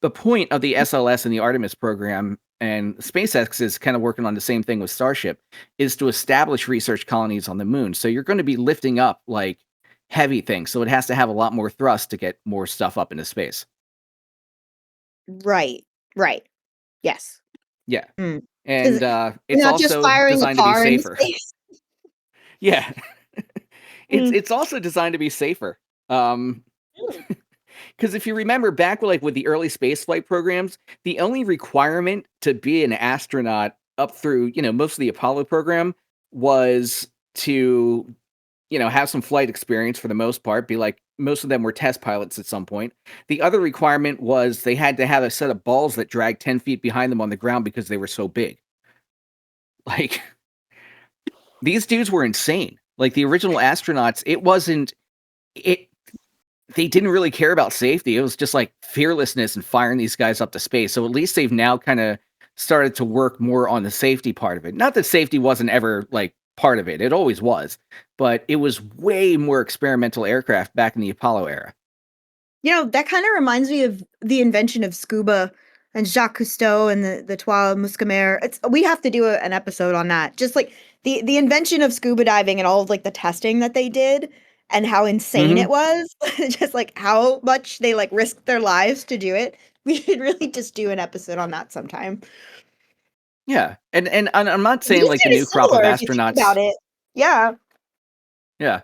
the point of the SLS and the Artemis program, and SpaceX is kind of working on the same thing with Starship, is to establish research colonies on the moon. So you're going to be lifting up like heavy things. So it has to have a lot more thrust to get more stuff up into space. Right. Right. Yes. Yeah. Mm. 'Cause And you're it's not just also firing a designed to be car into safer. space. Yeah. It's Mm. it's also designed to be safer. Um Mm. because if you remember back with the early spaceflight programs, the only requirement to be an astronaut up through, most of the Apollo program was to have some flight experience for the most part, be like most of them were test pilots at some point. The other requirement was they had to have a set of balls that dragged 10 feet behind them on the ground because they were so big. Like, these dudes were insane. Like, the original astronauts, it, they didn't really care about safety. It was just like fearlessness and firing these guys up to space. So at least they've now kind of started to work more on the safety part of it. Not that safety wasn't ever like part of it. It always was. But it was way more experimental aircraft back in the Apollo era. That kind of reminds me of the invention of scuba and Jacques Cousteau and the Trois Musketeers. We have to do an episode on that. Just like the invention of scuba diving and all of like the testing that they did and how insane it Mhm. was. Just like how much they like risked their lives to do it. We should really just do an episode on that sometime. Yeah. And I'm not saying These like the two new is crop of similar if you think about astronauts. it. Yeah. Yeah.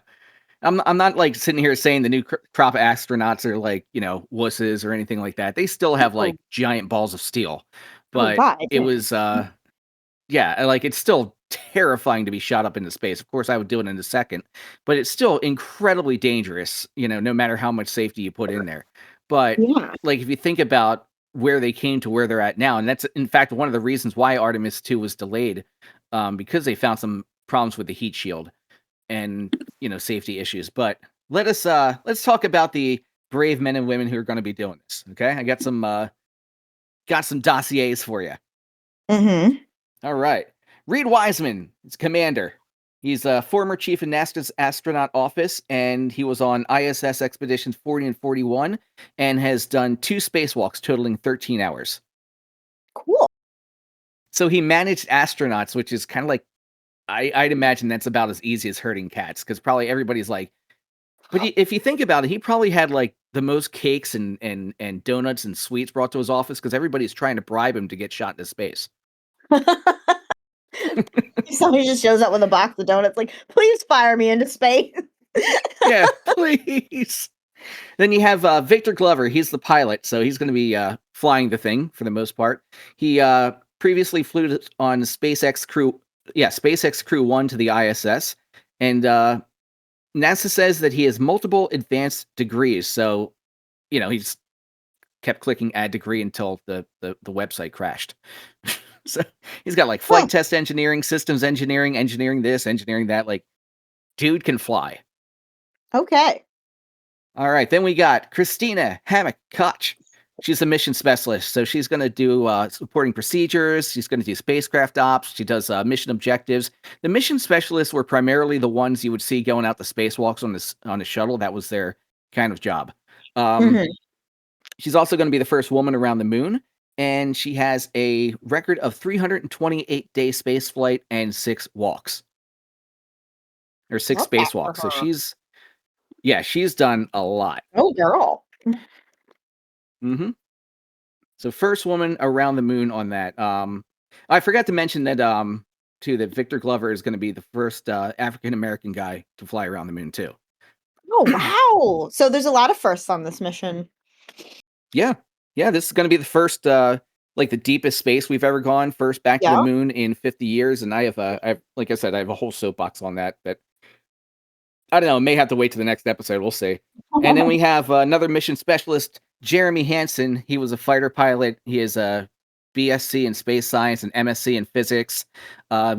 I'm not like sitting here saying the new crop of astronauts are like, wusses or anything like that. They still have Oh, like giant balls of steel. oh But God. it was yeah, like it's still terrifying to be shot up into space. Of course, I would do it in a second, but it's still incredibly dangerous, no matter how much safety you put in there. But Yeah. like if you think about where they came to where they're at now, and that's in fact one of the reasons why Artemis II was delayed, because they found some problems with the heat shield and safety issues. But let's talk about the brave men and women who are going to be doing this. Okay, I got some dossiers for you. Mm-hmm. All right. Reed Wiseman is commander. He's a former chief of NASA's astronaut office, and he was on ISS expeditions 40 and 41, and has done 2 spacewalks totaling 13 hours. Cool. So he managed astronauts, which is kind of like I'd imagine that's about as easy as herding cats, because probably everybody's like. But if you think about it, he probably had like the most cakes and donuts and sweets brought to his office because everybody's trying to bribe him to get shot into space. Somebody just shows up with a box of donuts, like, please fire me into space. Yeah, please. Then you have Victor Glover. He's the pilot, so he's going to be flying the thing for the most part. He previously flew on SpaceX Crew 1 to the ISS, and NASA says that he has multiple advanced degrees. So, he's kept clicking add degree until the website crashed. So he's got like flight test engineering, systems engineering, engineering this, engineering that. Like, dude can fly. Okay. All right, then we got Christina Hammock Koch. She's a mission specialist, so she's going to do supporting procedures. She's going to do spacecraft ops. She does mission objectives. The mission specialists were primarily the ones you would see going out the spacewalks on the shuttle. That was their kind of job. Mhm. She's also going to be the first woman around the moon, and she has a record of 328-day space flight and 6 walks or 6 Love that for spacewalks. So her. she's done a lot. Oh, girl. hmm So first woman around the moon on that. I forgot to mention that too that Victor Glover is going to be the first African American guy to fly around the moon too. Oh, wow. So there's a lot of firsts on this mission. Yeah, this is going to be the first like the deepest space we've ever gone. First back to the Yeah. moon in 50 years, and I have like I said, I have a whole soapbox on that. That I don't know. May have to wait to the next episode. We'll see. And then we have another mission specialist, Jeremy Hansen. He was a fighter pilot. He is a BSc in space science and MSc in physics.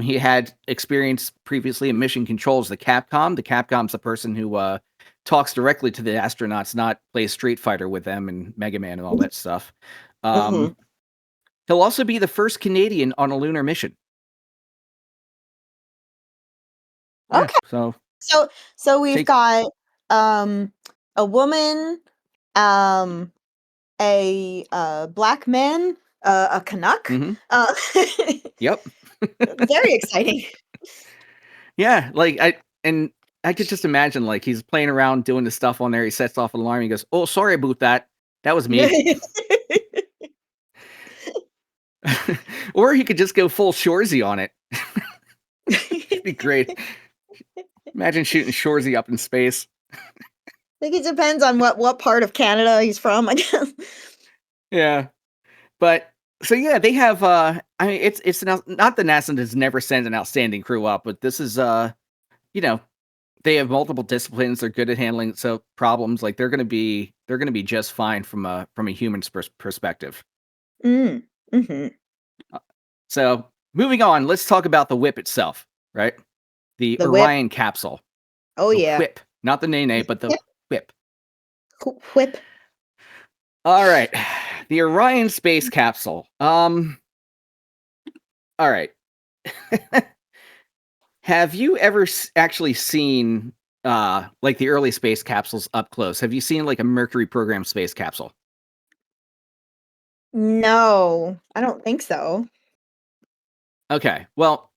He had experience previously in mission controls. The Capcom. The Capcom's the person who talks directly to the astronauts, not plays Street Fighter with them and Mega Man and all that stuff. Mhm. He'll also be the first Canadian on a lunar mission. Yeah, Okay. So we've take got a woman, um a black man, a Canuck. mhm. Uh, Yep. very exciting. Yeah, like I could just imagine like he's playing around doing the stuff on there. He sets off an alarm. He goes, "Oh, sorry about that. That was me." Or he could just go full Shorzy on it. It'd be great. Imagine shooting Shorzy up in space. I think it depends on what part of Canada he's from, I guess. Yeah, but so yeah, they have. I mean, it's not that NASA has never sent an outstanding crew up, but this is you know, they have multiple disciplines. They're good at handling problems. Like they're gonna be just fine from a human perspective. Mm. Mhm. So moving on, let's talk about the whip itself, right? The The whip. Orion capsule. Oh, The yeah. whip. Not the nene, but the Whip. whip. Whip. All right. The Orion space capsule. All right. Have you ever actually seen like the early space capsules up close? Have you seen like a Mercury program space capsule? No, I don't think so. Okay. Well,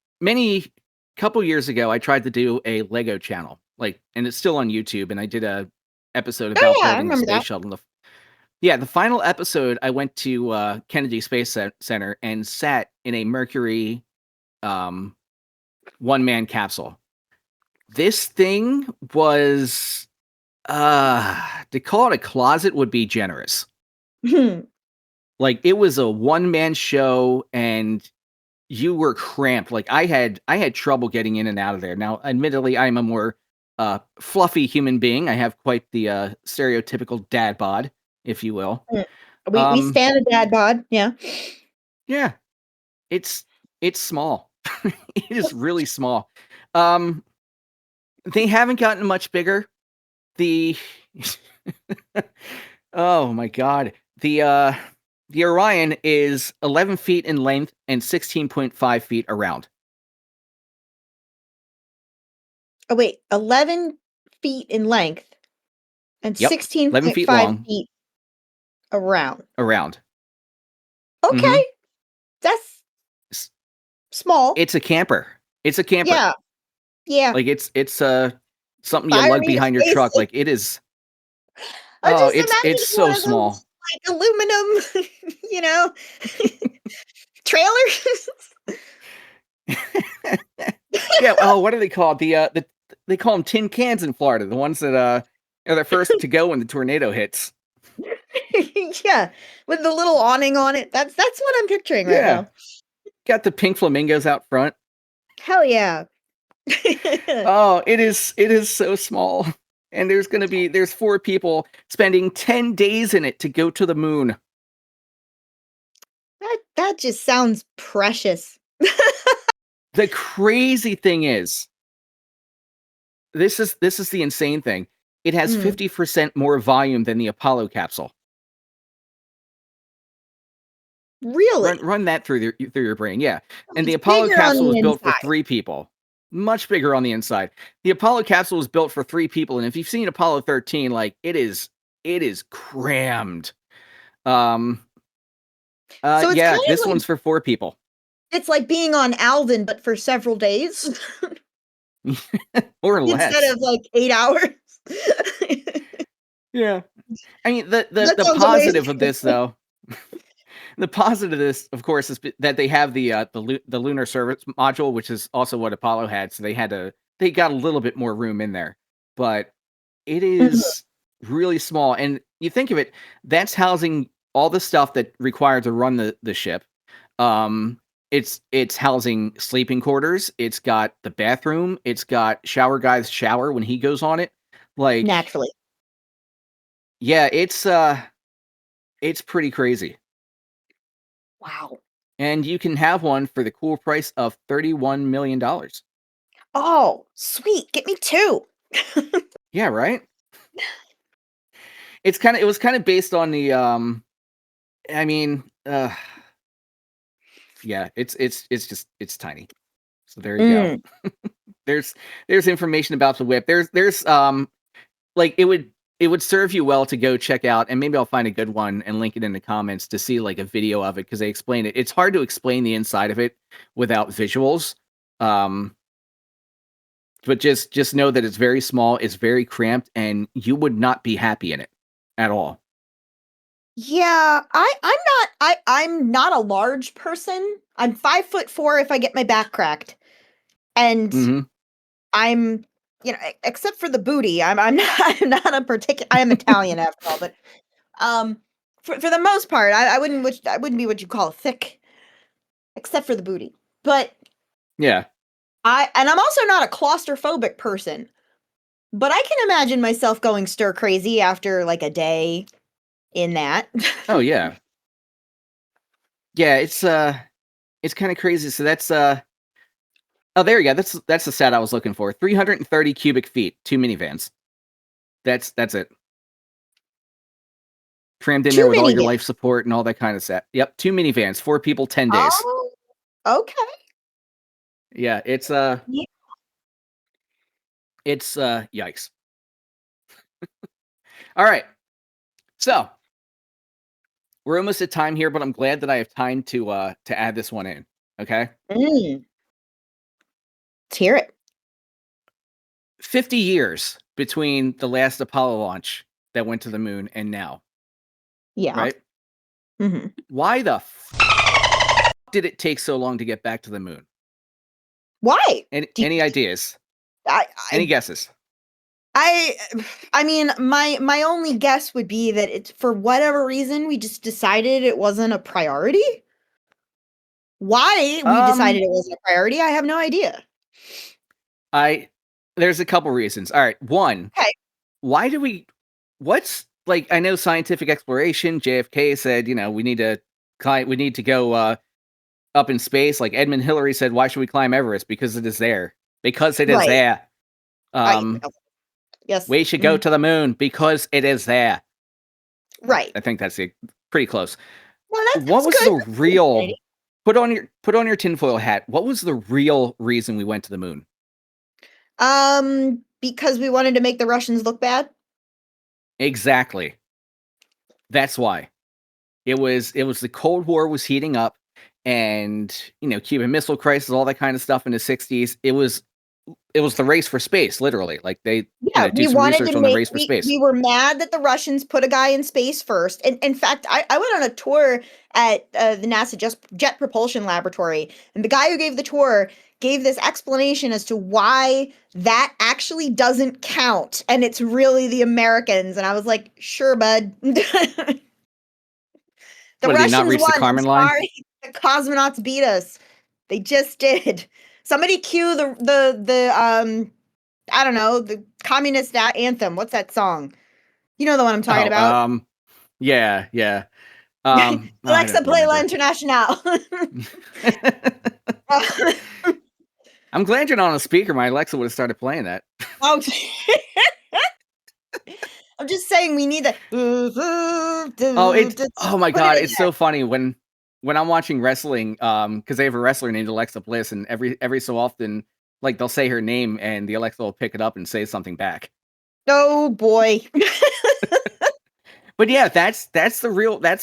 couple years ago, I tried to do a Lego channel, like, and it's still on YouTube. And I did a episode Oh, about yeah, I building the remember space that. shuttle. The final episode, I went to Kennedy Space Center and sat in a Mercury one-man capsule. This thing was to call it a closet would be generous. Like it was a one-man show and you were cramped. Like I had trouble getting in and out of there. Now, admittedly, I'm a more fluffy human being. I have quite the stereotypical dad bod, if you will. Mm. We stand a dad bod, yeah. Yeah, it's small. It is really small. They haven't gotten much bigger. The oh my god. The Orion is 11 feet in length and 16.5 feet around. Oh, wait, 11 feet in length and Yep, 11 feet 16.5 long feet around. around. Okay, that's S- small. It's a camper. It's a camper. Yeah, yeah. Like it's something you Fire lug me to behind your space. truck. Like it is. I'm Oh, just it's imagining so one of small. those, like, aluminum, you know, trailers. Yeah. Oh, what are they called? They call them tin cans in Florida. The ones that are the first to go when the tornado hits. Yeah, with the little awning on it. That's what I'm picturing right Yeah. now. Got the pink flamingos out front. Hell yeah. Oh, it is so small. And there's 4 people spending 10 days in it to go to the moon. That just sounds precious. The crazy thing is, this is the insane thing. It has 50% more volume than the Apollo capsule. Really? Run that through your brain. Yeah. And the It's Apollo bigger on capsule the was built for inside. 3 people. Much bigger on the inside. The Apollo capsule was built for 3 people, and if you've seen Apollo 13, like it is crammed. So it's Yeah, kind of this like one's for 4 people. it's like being on Alvin, but for several days Or instead less. of like 8 hours. Yeah. I mean, That the sounds positive amazing. of this, though, the positive of this, of course, is that they have the lunar service module, which is also what Apollo had. So they got a little bit more room in there, but it Mhm. is really small. And you think of it, that's housing all the stuff that required to run the ship. It's housing sleeping quarters. It's got the bathroom. It's got shower guy's shower when he goes on it. Like, Naturally. yeah, it's pretty crazy. Wow. And you can have one for the cool price of $31 million. Oh, sweet. Get me two. Yeah, right? It was kind of based on the I mean, yeah, it's tiny. So there you go. Mm. There's information about the whip. There's like it would serve you well to go check out, and maybe I'll find a good one and link it in the comments to see like a video of it, because they explain it. It's hard to explain the inside of it without visuals. But just know that it's very small, it's very cramped, and you would not be happy in it at all. Yeah, I'm not a large person. I'm 5'4" if I get my back cracked. And Hmm. I'm except for the booty, I'm not I'm not a particular I am Italian after all, but um for the most part, I wouldn't be what you call thick, except for the booty. But Yeah. I'm also not a claustrophobic person, but I can imagine myself going stir crazy after like a day in that. Oh yeah. Yeah, it's kind of crazy. So that's oh, there you go. That's the stat I was looking for. 330 cubic feet, 2 minivans. That's it. Crammed in there Too with all many your vans. life support and all that kind of set. Yep, 2 minivans, 4 people, 10 days. Oh, okay. Yeah, Yeah. it's yikes. All right. So, we're almost at time here, but I'm glad that I have time to add this one in. Okay? Mm, let's hear it. 50 years between the last Apollo launch that went to the moon and now, Yeah. right? Mhm. Why the did it take so long to get back to the moon? Why? Do Any ideas? I Any guesses? I I mean, my only guess would be that it's for whatever reason, we just decided it wasn't a priority? Why we Um, decided it wasn't a priority, I have no idea. I there's a couple reasons. All right, one, Okay. why do we? What's like? I know scientific exploration. JFK said, we need to climb. We need to go up in space. Like Edmund Hillary said, why should we climb Everest? Because it is there. Because it is Right. there. I Um, yes. we should go to the moon because it is there. Right. I think that's pretty close. Well, What that's was good. the That's fascinating. real? Put on your tinfoil hat. What was the real reason we went to the moon? Because we wanted to make the Russians look bad? Exactly. That's why. It was the Cold War was heating up, and Cuban Missile Crisis, all that kind of stuff in the 60s. It was the race for space, literally. Like they Yeah, do we some wanted research to on the make race for space. we were mad that the Russians put a guy in space first. And in fact, I went on a tour at the NASA Jet Propulsion Laboratory, and the guy who gave the tour gave this explanation as to why that actually doesn't count, and it's really the Americans. And I was like, "Sure, bud." The What, did he not Russians reach the won. I'm Kármán line? sorry. The cosmonauts beat us. They just did. Somebody cue the I don't know, the communist anthem. What's that song? You know the one I'm talking Oh, about. yeah, yeah. I Alexa, don't play La remember. Internationale. I'm glad you're not on a speaker. My Alexa would have started playing that. Oh, I'm just saying we need the. Oh, oh my god, it's so funny when when I'm watching wrestling, because they have a wrestler named Alexa Bliss, and every so often, like they'll say her name, and the Alexa will pick it up and say something back. Oh boy. But yeah, that's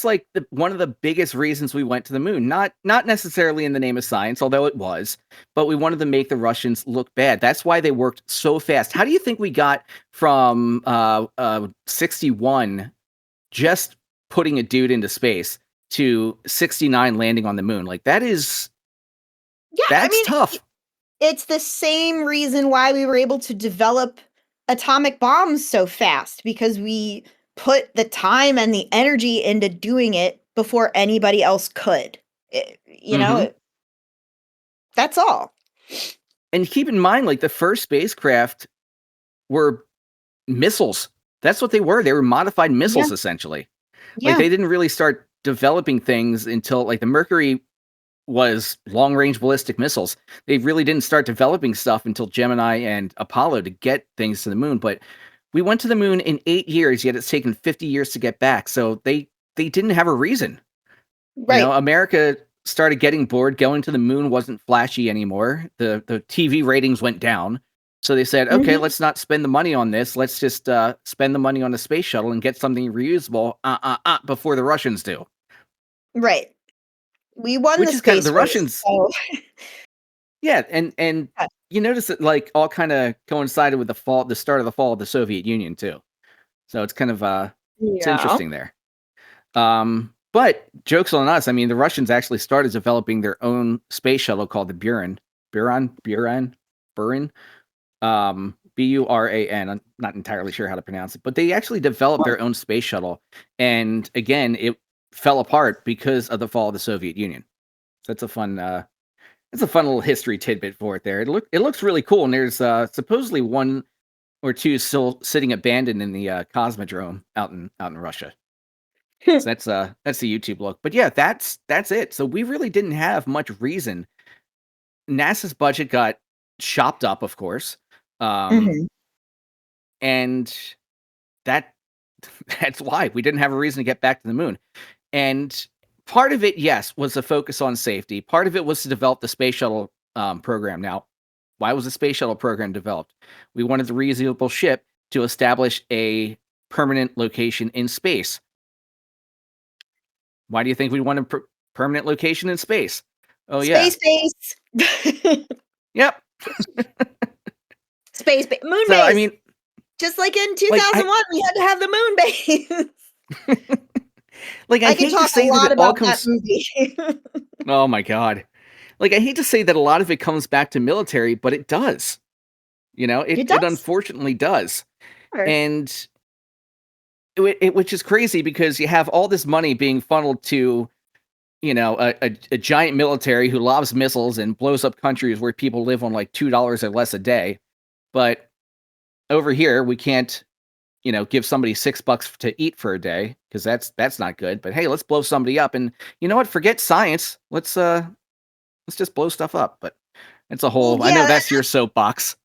like one of the biggest reasons we went to the moon. Not necessarily in the name of science, although it was, but we wanted to make the Russians look bad. That's why they worked so fast. How do you think we got from 61 just putting a dude into space to 69 landing on the moon? Like that's tough. It's the same reason why we were able to develop atomic bombs so fast, because we put the time and the energy into doing it before anybody else could. That's all. And keep in mind, like the first spacecraft were missiles. That's what they were. They were modified missiles, essentially. Yeah. Like they didn't really start developing things until like the Mercury was long-range ballistic missiles. They really didn't start developing stuff until Gemini and Apollo to get things to the moon. But we went to the moon in 8 years, yet it's taken 50 years to get back. So they didn't have a reason. Right. America started getting bored. Going to the moon wasn't flashy anymore. The TV ratings went down. So they said, okay, let's not spend the money on this. Let's just spend the money on the space shuttle and get something reusable before the Russians do. Right. We won Which the is kind of space the race, Russians. so. Yeah, and you notice that like all kind of coincided with the start of the fall of the Soviet Union too. So it's kind of it's interesting there. But jokes on us. I mean, the Russians actually started developing their own space shuttle called the Buran. Buran. Buran. I'm not entirely sure how to pronounce it, but they actually developed their own space shuttle. And again, it fell apart because of the fall of the Soviet Union. So it's a fun little history tidbit for it there. It looks really cool. And there's supposedly one or two still sitting abandoned in the Cosmodrome out in Russia. So that's the YouTube look. But yeah, that's it. So we really didn't have much reason. NASA's budget got chopped up, of course. And that's why we didn't have a reason to get back to the moon. And part of it, yes, was a focus on safety. Part of it was to develop the space shuttle program. Now, why was the space shuttle program developed? We wanted the reusable ship to establish a permanent location in space. Why do you think we want a permanent location in space? Oh, space base. Yep. Moon so, base. I mean, just like in 2001, we had to have the moon base. Like I can hate talk to say a lot that it about all comes. that movie. Oh my god! Like I hate to say that a lot of it comes back to military, but it does. It unfortunately does, Sure. and which is crazy because you have all this money being funneled to, a giant military who lobs missiles and blows up countries where people live on like $2 or less a day, but over here we can't. Give somebody $6 to eat for a day because that's not good. But hey, let's blow somebody up, and you know what? Forget science. Let's just blow stuff up. But it's a whole. I know that's your soapbox.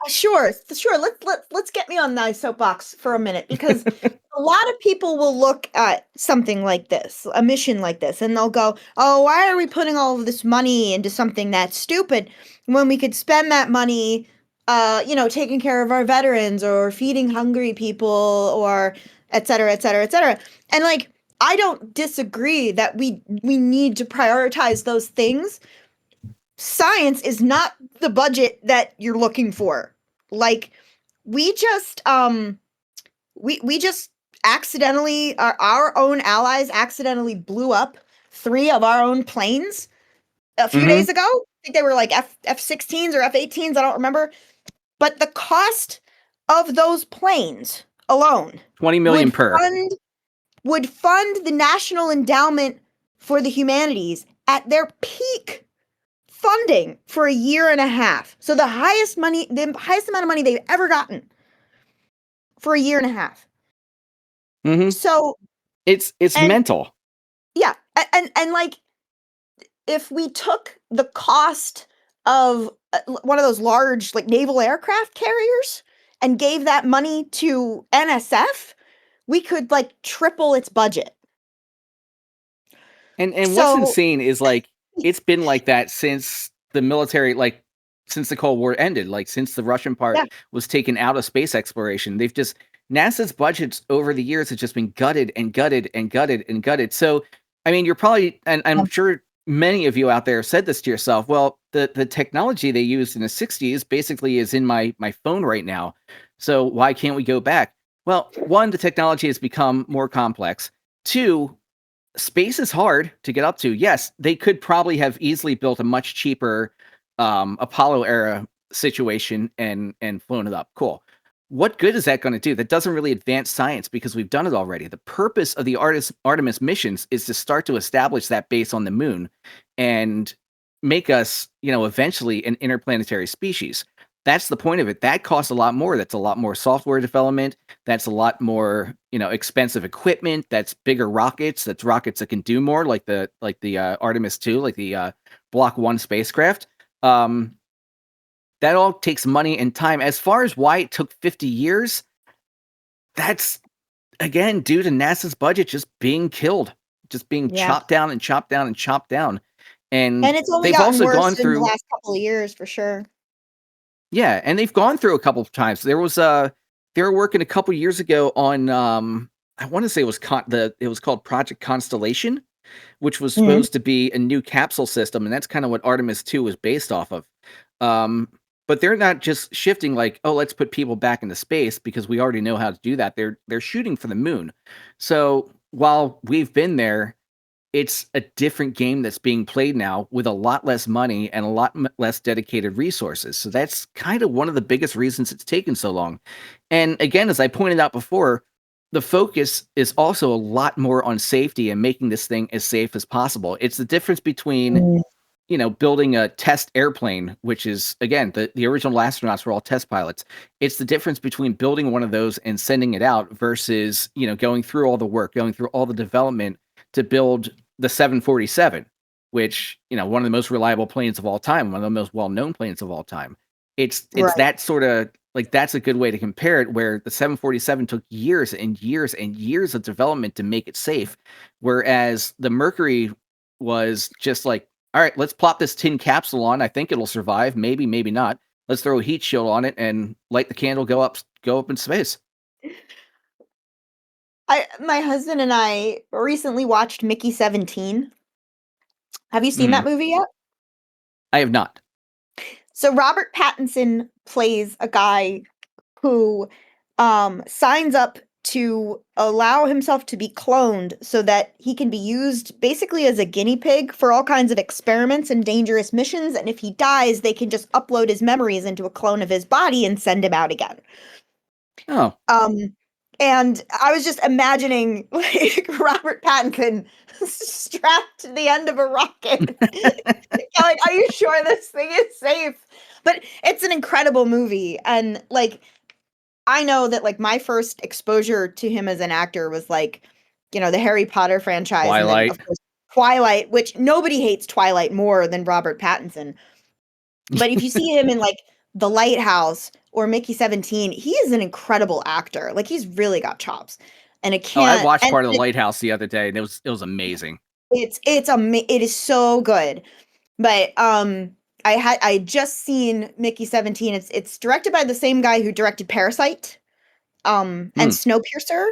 Sure. Let's get me on my soapbox for a minute, because a lot of people will look at something like this, a mission like this, and they'll go, "Oh, why are we putting all of this money into something that's stupid when we could spend that money?" Taking care of our veterans or feeding hungry people or et cetera, et cetera, et cetera. And like, I don't disagree that we need to prioritize those things. Science is not the budget that you're looking for. Like, we just accidentally, our own allies accidentally blew up 3 of our own planes a few days ago. I think they were like F-16s or F-18s. I don't remember. But the cost of those planes alone $20 million per would fund the National Endowment for the Humanities at their peak funding for a year and a half. So the highest amount of money they've ever gotten for a year and a half. So it's mental. Yeah, and like, if we took the cost of one of those large like naval aircraft carriers and gave that money to NSF, we could like triple its budget. And what's So insane is like it's been like that since the military, like since the Cold War ended, like since the Russian part yeah, was taken out of space exploration. They've just NASA's budgets over the years have just been gutted and gutted and gutted and gutted. So I mean, you're probably, and I'm um, sure many of you out there said this to yourself. Well, the technology they used in the 60s basically is in my phone right now. So why can't we go back? Well, one, the technology has become more complex. Two, space is hard to get up to. Yes, they could probably have easily built a much cheaper Apollo era situation and flown it up. Cool. What good is that going to do? That doesn't really advance science because we've done it already. The purpose of the Artemis missions is to start to establish that base on the moon and make us, eventually an interplanetary species. That's the point of it. That costs a lot more. That's a lot more software development. That's a lot more, expensive equipment. That's bigger rockets. That's rockets that can do more, like the Artemis II, like the Block 1 spacecraft. Um, that all takes money and time. As far as why it took 50 years, that's again due to NASA's budget just being killed, just being yeah. chopped down and chopped down and chopped down. And And it's only they've gotten also worse gone in the through, last couple of years for sure. yeah, and they've gone through a couple of times. There was they were working a couple years ago on I want to say it was it was called Project Constellation, which was Mhm. supposed to be a new capsule system, and that's kind of what Artemis 2 was based off of. Um, but they're not just shifting like, oh, let's put people back into space because we already know how to do that. They're shooting for the moon. So while we've been there, it's a different game that's being played now with a lot less money and a lot less dedicated resources. So that's kind of one of the biggest reasons it's taken so long. And again, as I pointed out before, the focus is also a lot more on safety and making this thing as safe as possible. It's the difference between, Mm. building a test airplane, which is again, the original astronauts were all test pilots. It's the difference between building one of those and sending it out versus, going through all the work, going through all the development to build the 747, which, one of the most reliable planes of all time, one of the most well-known planes of all time. It's Right. that sort of like that's a good way to compare it, where the 747 took years and years and years of development to make it safe, whereas the Mercury was just like, all right, let's plop this tin capsule on. I think it'll survive. Maybe, maybe not. Let's throw a heat shield on it and light the candle, go up in space. My husband and I recently watched Mickey 17. Have you seen that Mm, movie yet? I have not. So Robert Pattinson plays a guy who signs up to allow himself to be cloned so that he can be used basically as a guinea pig for all kinds of experiments and dangerous missions, and if he dies they can just upload his memories into a clone of his body and send him out again. Oh, Um, and I was just imagining like Robert Pattinson strapped to the end of a rocket. Like, are you sure this thing is safe? But it's an incredible movie. And like, I know that like my first exposure to him as an actor was like, the Harry Potter franchise. And then, Twilight. of course, Twilight, which nobody hates Twilight more than Robert Pattinson. But if you see him in like The Lighthouse or Mickey 17, he is an incredible actor. Like he's really got chops. And it Oh, I can't watched and part of the Lighthouse the other day, and it was amazing. it is so good. But I had just seen Mickey 17. It's directed by the same guy who directed Parasite and Mm, Snowpiercer.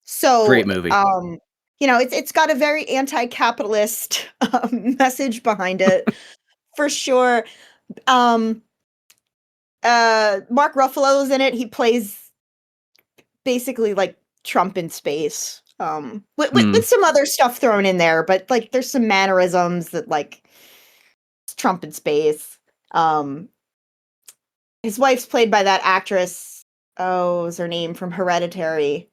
So great movie. it's got a very anti-capitalist message behind it for sure. Um Mark Ruffalo's in it. He plays basically like Trump in space. With Mm, some other stuff thrown in there, but like there's some mannerisms that like it's Trump in space. Um his wife's played by that actress. Oh, what's her name from Hereditary?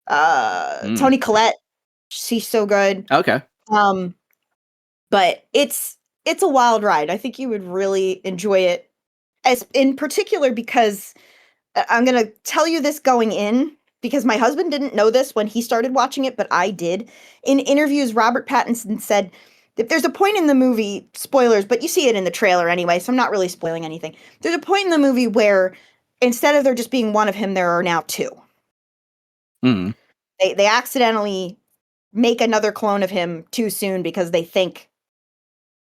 mm. Toni Collette. She's so good. Okay. Um but it's a wild ride. I think you would really enjoy it as in particular because I'm gonna tell you this going in because my husband didn't know this when he started watching it, but I did. In interviews, Robert Pattinson said that there's a point in the movie, spoilers, but you see it in the trailer anyway, so I'm not really spoiling anything. There's a point in the movie where instead of there just being one of him, there are now two. Mm, They accidentally make another clone of him too soon because they think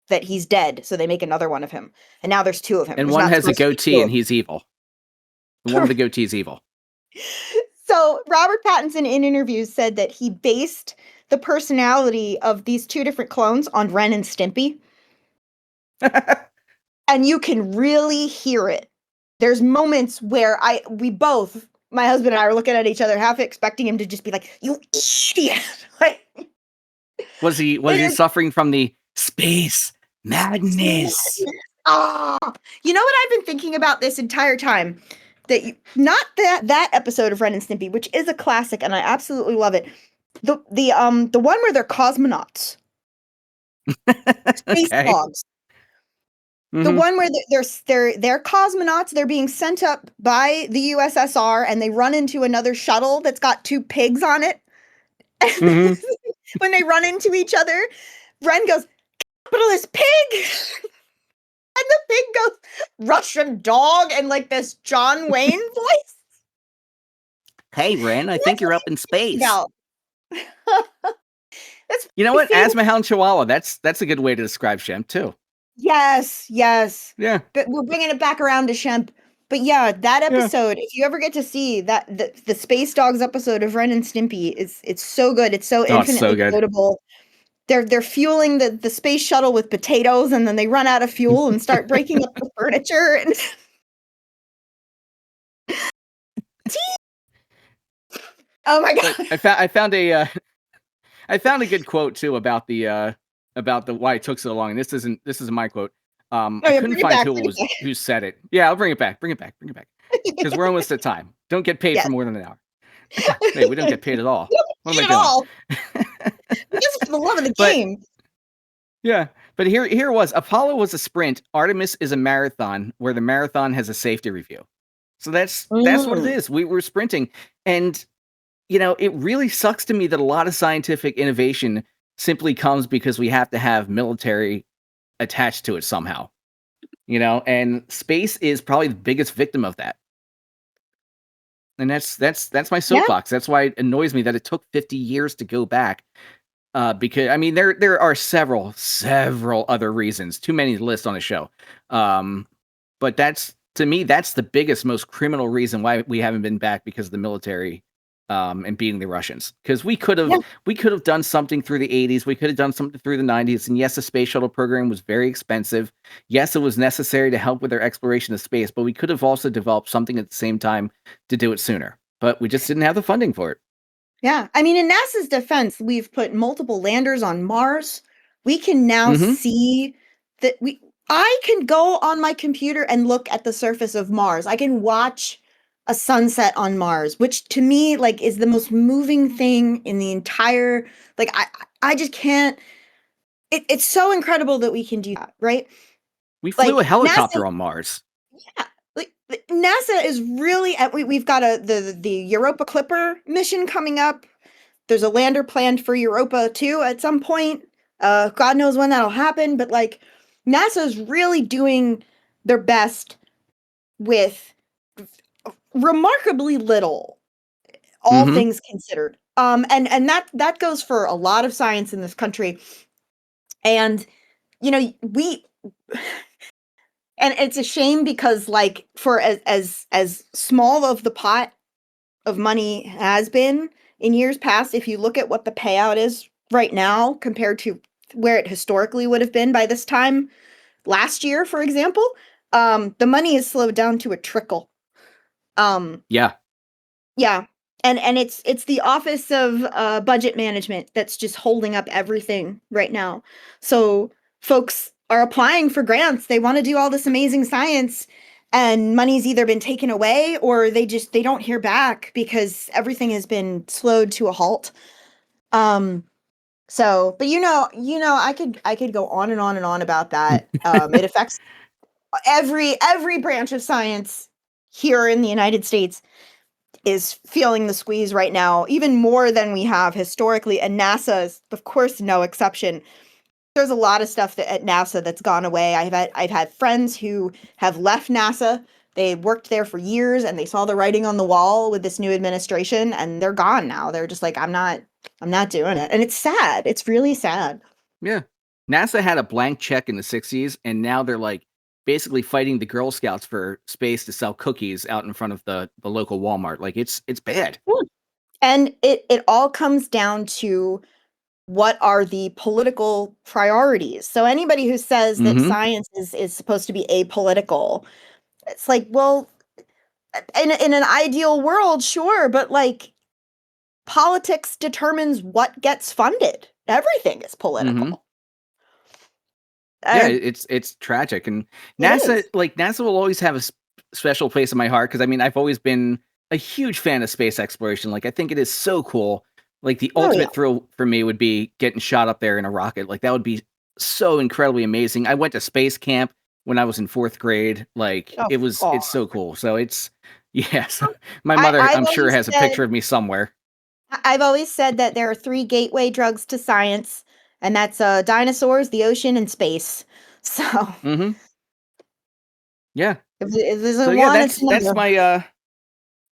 that he's dead, so they make another one of him. And now there's 2 of him. And There's one not has a supposed to be 2 goatee of and he's evil. The one with the goatee is evil. So Robert Pattinson in interviews said that he based the personality of these 2 different clones on Ren and Stimpy. And you can really hear it. There's moments where my husband and I are looking at each other, half expecting him to just be like, "You idiot!" Like, Was he suffering from the space madness? You know what I've been thinking about this entire time? Not that episode of Ren and Stimpy, which is a classic, and I absolutely love it. The one where they're cosmonauts, space Okay. dogs. The one where they're cosmonauts, they're being sent up by the USSR, and they run into another shuttle that's got 2 pigs on it. Mhm. When they run into each other, Ren goes, "Capitalist pig!" And the pig goes, "Russian dog," and like this John Wayne voice. Hey, Ren, I think you're up in space. About. That's You know my what? favorite. Asthma Hound Chihuahua. That's a good way to describe Shem too. Yes. Yeah. But we're bringing it back around to Shemp. But yeah, that episode, if you ever get to see that the Space Dogs episode of Ren and Stimpy, it's so good. It's so infinitely good. quotable. They're fueling the space shuttle with potatoes, and then they run out of fuel and start breaking up the furniture. And oh my god! But I found a good quote too about the why it took so long. And this isn't my quote. I couldn't find who said it. Yeah, I'll bring it back. Because we're almost at time. Don't get paid for more than an hour. Hey, we don't get paid at all. What am I doing? Just for the love of the But- game. Yeah, but here it was. Apollo was a sprint. Artemis is a marathon, where the marathon has a safety review. So that's what it is. We're sprinting, and it really sucks to me that a lot of scientific innovation simply comes because we have to have military attached to it somehow. And space is probably the biggest victim of that. And that's my soapbox. That's why it annoys me that it took 50 years to go back. Because I mean, there are several other reasons, too many to list on a show. But to me, that's the biggest, most criminal reason why we haven't been back, because of the military, and beating the Russians. Because we could have done something through the 80s. We could have done something through the 90s. And yes, the space shuttle program was very expensive. Yes, it was necessary to help with their exploration of space, but we could have also developed something at the same time to do it sooner. But we just didn't have the funding for it. Yeah. I mean, in NASA's defense, we've put multiple landers on Mars. We can now see that I can go on my computer and look at the surface of Mars. I can watch a sunset on Mars, which to me, like, is the most moving thing in the entire, like, I just can't, it's so incredible that we can do that, right? We flew a helicopter on Mars. Yeah. Like, NASA is really we've got the Europa Clipper mission coming up. There's a lander planned for Europa too at some point. God knows when that'll happen, but like NASA's really doing their best with remarkably little, all things considered. And that goes for a lot of science in this country. And and it's a shame because, like, for as small of the pot of money has been in years past, if you look at what the payout is right now compared to where it historically would have been by this time last year, for example, the money is slowed down to a trickle. Yeah. And it's the Office of Budget Management that's just holding up everything right now. So folks are applying for grants. They want to do all this amazing science, and money's either been taken away or they don't hear back because everything has been slowed to a halt. So, but I could go on and on and on about that. It affects every branch of science here in the United States is feeling the squeeze right now, even more than we have historically. And NASA is, of course, no exception. There's a lot of stuff at NASA that's gone away. I've had friends who have left NASA. They worked there for years and they saw the writing on the wall with this new administration and they're gone now. They're just like, I'm not doing it. And it's sad. It's really sad. Yeah. NASA had a blank check in the 60s, and now they're like basically fighting the Girl Scouts for space to sell cookies out in front of the local Walmart. Like it's bad. And it all comes down to what are the political priorities. So anybody who says that Mm-hmm. science is supposed to be apolitical, it's like, well, in an ideal world, sure, but like politics determines what gets funded. Everything is Mm-hmm. political. Yeah, Uh, it's tragic, and it NASA is. NASA will always have a special place in my heart because I mean I've always been a huge fan of space exploration. Like I think it is so cool. Like the Oh yeah. ultimate thrill for me would be getting shot up there in a rocket. Like that would be so incredibly amazing. I went to space camp when I was in 4th grade. Like Oh, it's so cool. So it's yes. My I, mother I've I'm sure always has a said picture of me somewhere. I've always said that there are 3 gateway drugs to science, and that's dinosaurs, the ocean, and space. So Mm-hmm. Yeah. if there's So a yeah, one, it's another.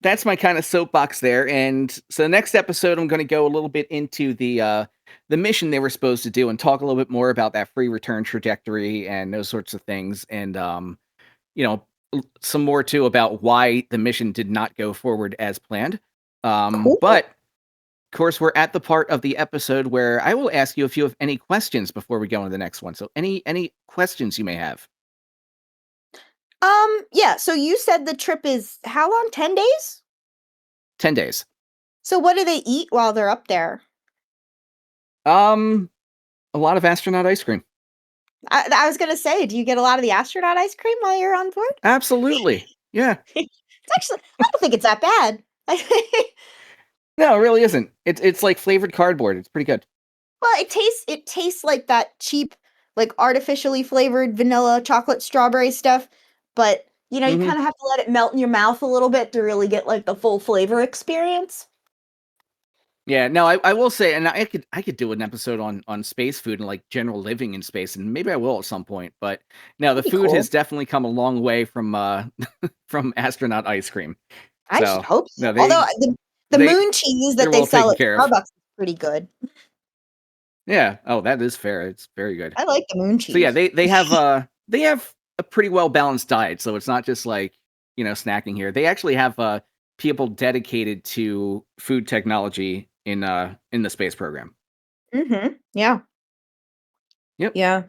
that's my kind of soapbox there. And so the next episode, I'm going to go a little bit into the mission they were supposed to do and talk a little bit more about that free return trajectory and those sorts of things. And, you know, some more too about why the mission did not go forward as planned. Cool. But of course, we're at the part of the episode where I will ask you if you have any questions before we go into the next one. So any questions you may have. Yeah, so you said the trip is how long? 10 days? 10 days. So what do they eat while they're up there? A lot of astronaut ice cream. I was gonna say, do you get a lot of the astronaut ice cream while you're on board? Absolutely. Yeah. It's actually, I don't think it's that bad. No, it really isn't. It's like flavored cardboard. It's pretty good. Well, it tastes like that cheap, like artificially flavored vanilla chocolate strawberry stuff, but you know, you Mhm. kind of have to let it melt in your mouth a little bit to really get like the full flavor experience. Yeah, no, I will say, and I could do an episode on space food and like general living in space, and maybe I will at some point. But no, the That'd be food cool. has definitely come a long way from from astronaut ice cream. I should So hope so. no, Although the they moon cheese they're that they well sell taken at care of. Starbucks is pretty good. Yeah. Oh, that is fair. It's very good. I like the moon So yeah, cheese. they have a pretty well balanced diet. So it's not just like snacking here. They actually have people dedicated to food technology in the space program. Mhm. Yeah. Yep. Yeah.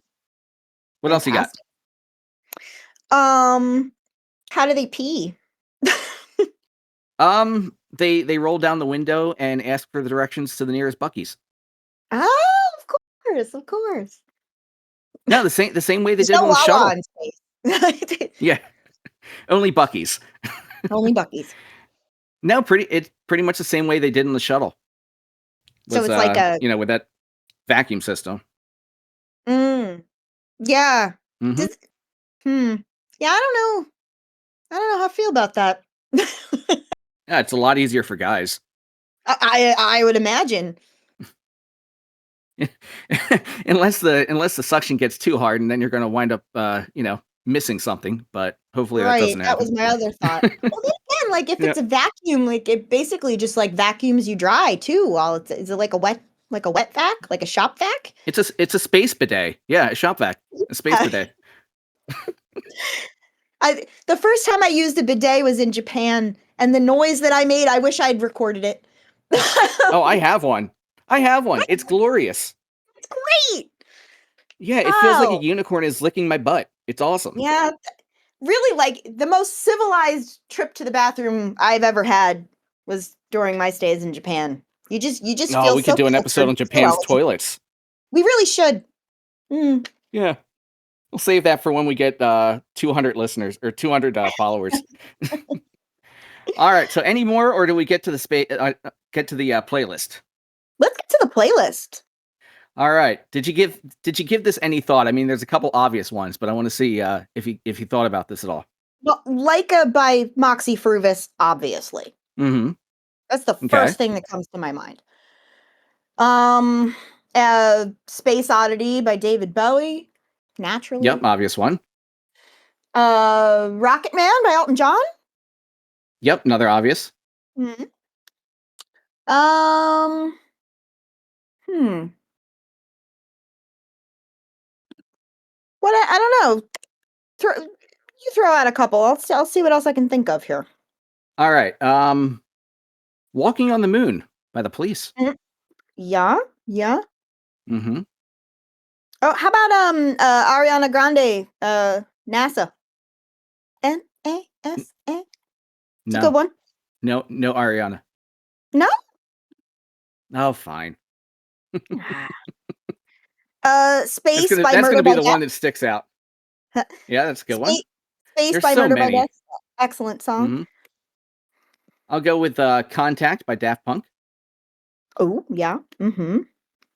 What else you got? Fantastic. Um, how do they pee? They roll down the window and ask for the directions to the nearest Buc-ee's. Oh, of course, of course. No, the same way they There's did no on the Wawa shuttle. in space. Yeah, only Buc-ee's. Only Buc-ee's. No, it's pretty much the same way they did on the shuttle. So Was it's like a with that vacuum system. mm, yeah. Hmm. Does Yeah, I don't know how I feel about that. Yeah, it's a lot easier for guys. I would imagine. unless the suction gets too hard, and then you're going to wind up missing something. But hopefully that Right, doesn't that was happen. my other thought. Well, then again, like if Yeah, it's a vacuum, like it basically just like vacuums you dry too. While it's is it like a wet vac, like a shop vac? it's a space bidet. Yeah, a shop vac, a space Uh, bidet. the first time I used a bidet was in Japan, and the noise that I made, I wish I'd recorded it. Oh, I have one. I have one. It's glorious. It's great. Yeah, it feels like a Oh, unicorn is licking my butt. It's awesome. yeah. Really, like the most civilized trip to the bathroom I've ever had was during my stays in Japan. You just No, feel we could so do an cultured, episode on so Japan's eligible. toilets. We really should. Mm. Yeah, we'll save that for when we get 200 listeners or 200 followers. All right. So, any more, or do we get to the get to the playlist? Let's get to the playlist. All right. Did you give this any thought? I mean, there's a couple obvious ones, but I want to see if you thought about this at all. Well, Leica by Moxie Fruvis, obviously. Mm-hmm. That's the Okay. first thing that comes to my mind. Space Oddity by David Bowie, naturally. Yep. Obvious one. Rocket Man by Elton John. Yep, another obvious. Hmm. Um. Hmm. What I don't know. You throw out a couple. I'll see what else I can think of here. All right. Walking on the Moon by the Police. Mhm. Yeah. Yeah. Mm-hmm. Oh, how about Ariana Grande, NASA. NASA. It's a good No, one. no, no, Ariana. No? Oh, fine. Space by That's Murder gonna be by the one Death. that sticks out. Yeah, that's a good one. Space, Space There's by so Murder by many. Death. Excellent song. Mm-hmm. I'll go with Contact by Daft Punk. Oh, yeah. Mm-hmm.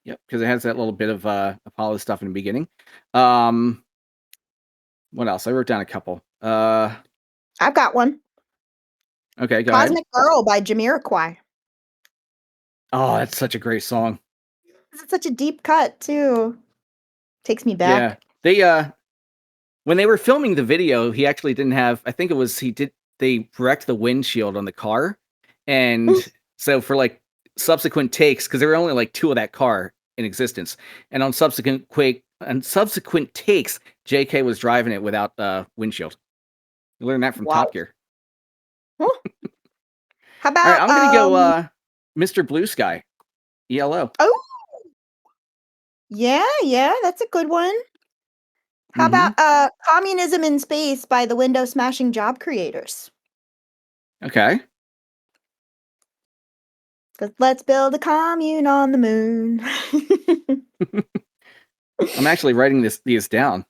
Yep, because it has that little bit of Apollo stuff in the beginning. Um, what else? I wrote down a couple. I've got one. Okay, go ahead. Cosmic Girl by Jamiroquai. Oh, that's such a great song. It's such a deep cut, too. Takes me Yeah, back. they when they were filming the video, he actually didn't have. I think it was they wrecked the windshield on the car, and so for like subsequent takes, because there were only like 2 of that car in existence, and on subsequent takes, J.K. was driving it without windshield. You learned that from Wow. Top Gear. Huh. How All right, about I'm gonna go Mr. Blue Sky, ELO. oh, yeah, that's a good one. How Mm-hmm. about Communism in Space by the Window Smashing Job Creators? Okay. 'Cause let's build a commune on the moon. I'm actually writing these down.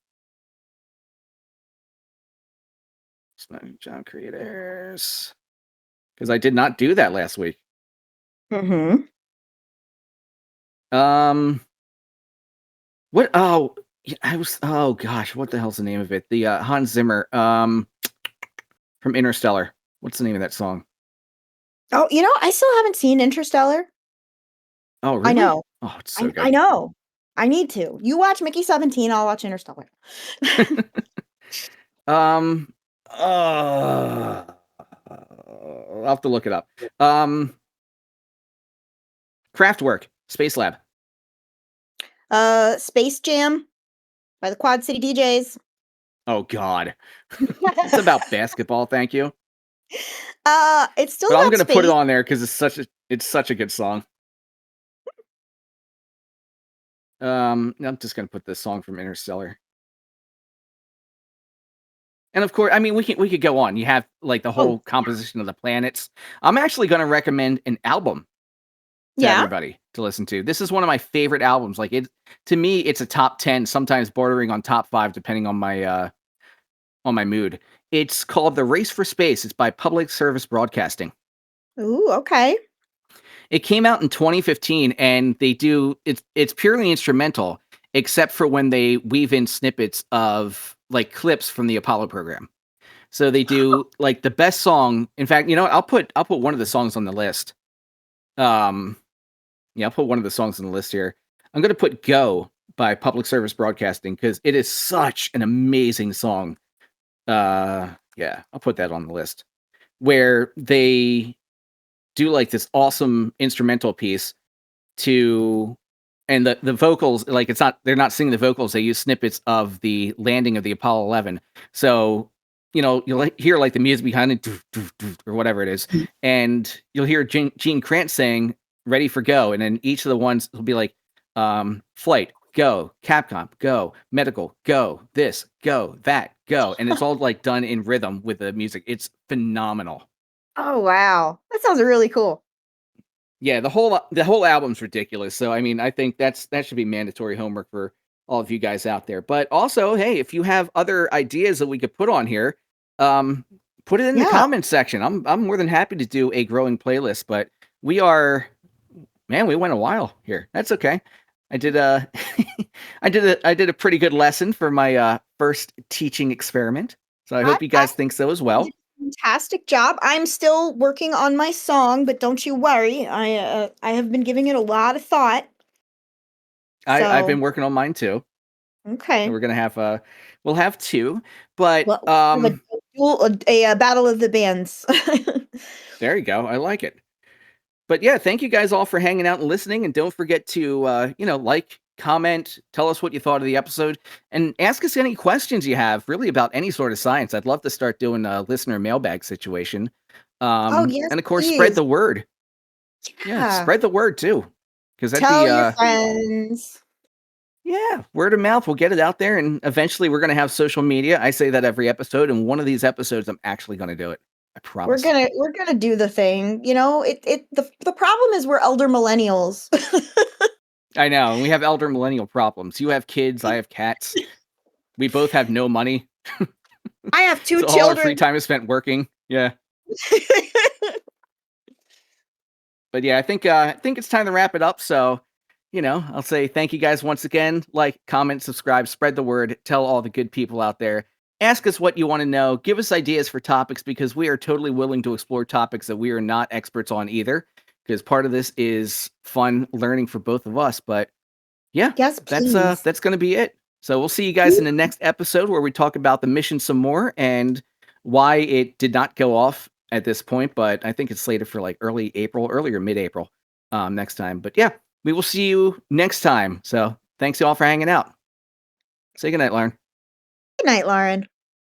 Smashing Job Creators. Because I did not do that last week. Mm-hmm. What? Oh, yeah, I was. Oh gosh, what the hell's the name of it? The Hans Zimmer from Interstellar. What's the name of that song? Oh, I still haven't seen Interstellar. Oh, I really? know. Oh, it's so I good. know. I need to. You watch Mickey 17, I'll watch Interstellar. um. Uh, I'll have to look it up. Kraftwerk, Space Lab. Space Jam by the Quad City DJs. Oh God, it's about basketball. Thank you. It's still But I'm about gonna put it space. on there because it's such a good song. I'm just gonna put this song from Interstellar. And of course, I mean, we could go on. You have like the whole Oh, composition of the planets. I'm actually going to recommend an album to yeah. everybody to listen to. This is one of my favorite albums. Like to me, it's a top 10, sometimes bordering on top 5, depending on my mood. It's called The Race for Space. It's by Public Service Broadcasting. Ooh, okay. It came out in 2015, and it's purely instrumental, except for when they weave in snippets of like clips from the Apollo program. So they do like the best song. In fact, you know what? I'll put one of the songs on the list. Yeah, I'll put one of the songs on the list here. I'm gonna put "Go" by Public Service Broadcasting because it is such an amazing song. Yeah, I'll put that on the list where they do like this awesome instrumental piece to and the vocals, like they're not singing the vocals, they use snippets of the landing of the Apollo 11. So you'll hear like the music behind it or whatever it is, and you'll hear Gene Kranz saying ready for go, and then each of the ones will be like flight go, Capcom go, medical go, this go, that go, and it's all like done in rhythm with the music. It's phenomenal. Oh, wow. That sounds really cool. Yeah, the whole album's ridiculous. So I mean, I think that should be mandatory homework for all of you guys out there. But also, hey, if you have other ideas that we could put on here, put it in the Yeah. comments section. I'm more than happy to do a growing playlist. But we went a while here. That's okay. I did a I did a pretty good lesson for my first teaching experiment. So I I, hope you I guys think so as You well. did a fantastic job. I'm still working on my song, but don't you worry. I have been giving it a lot of thought. I've So, been working on mine too. Okay. We're gonna have we'll have two, but Well, a battle of the bands. there you go. I like it. But yeah, thank you guys all for hanging out and listening. And don't forget to, like, comment, tell us what you thought of the episode, and ask us any questions you have, really, about any sort of science. I'd love to start doing a listener mailbag situation. Oh, yes, And of course, spread please. the word. Yeah, Yeah. spread the word too, because that'd Tell be, your friends. yeah, word of mouth. We'll get it out there, and eventually, we're gonna have social media. I say that every episode, and one of these episodes, I'm actually gonna do it. I We're promise. gonna do the thing. You know, the problem is we're elder millennials. I know, and we have elder millennial problems. You have kids, I have cats. We both have no money. I have 2 So all our free children. time is spent working. Yeah. But yeah, I think it's time to wrap it up. So, I'll say thank you guys once again. Like, comment, subscribe, spread the word, tell all the good people out there. Ask us what you want to know. Give us ideas for topics, because we are totally willing to explore topics that we are not experts on either. Because part of this is fun learning for both of us. But yeah, Yes, please. that's gonna be it. So we'll see you guys in the next episode, where we talk about the mission some more and why it did not go off at this point. But I think it's slated for like early or mid-April next time. But yeah, we will see you next time. So thanks you all for hanging out. Say goodnight, Lauren. Good night, Lauren.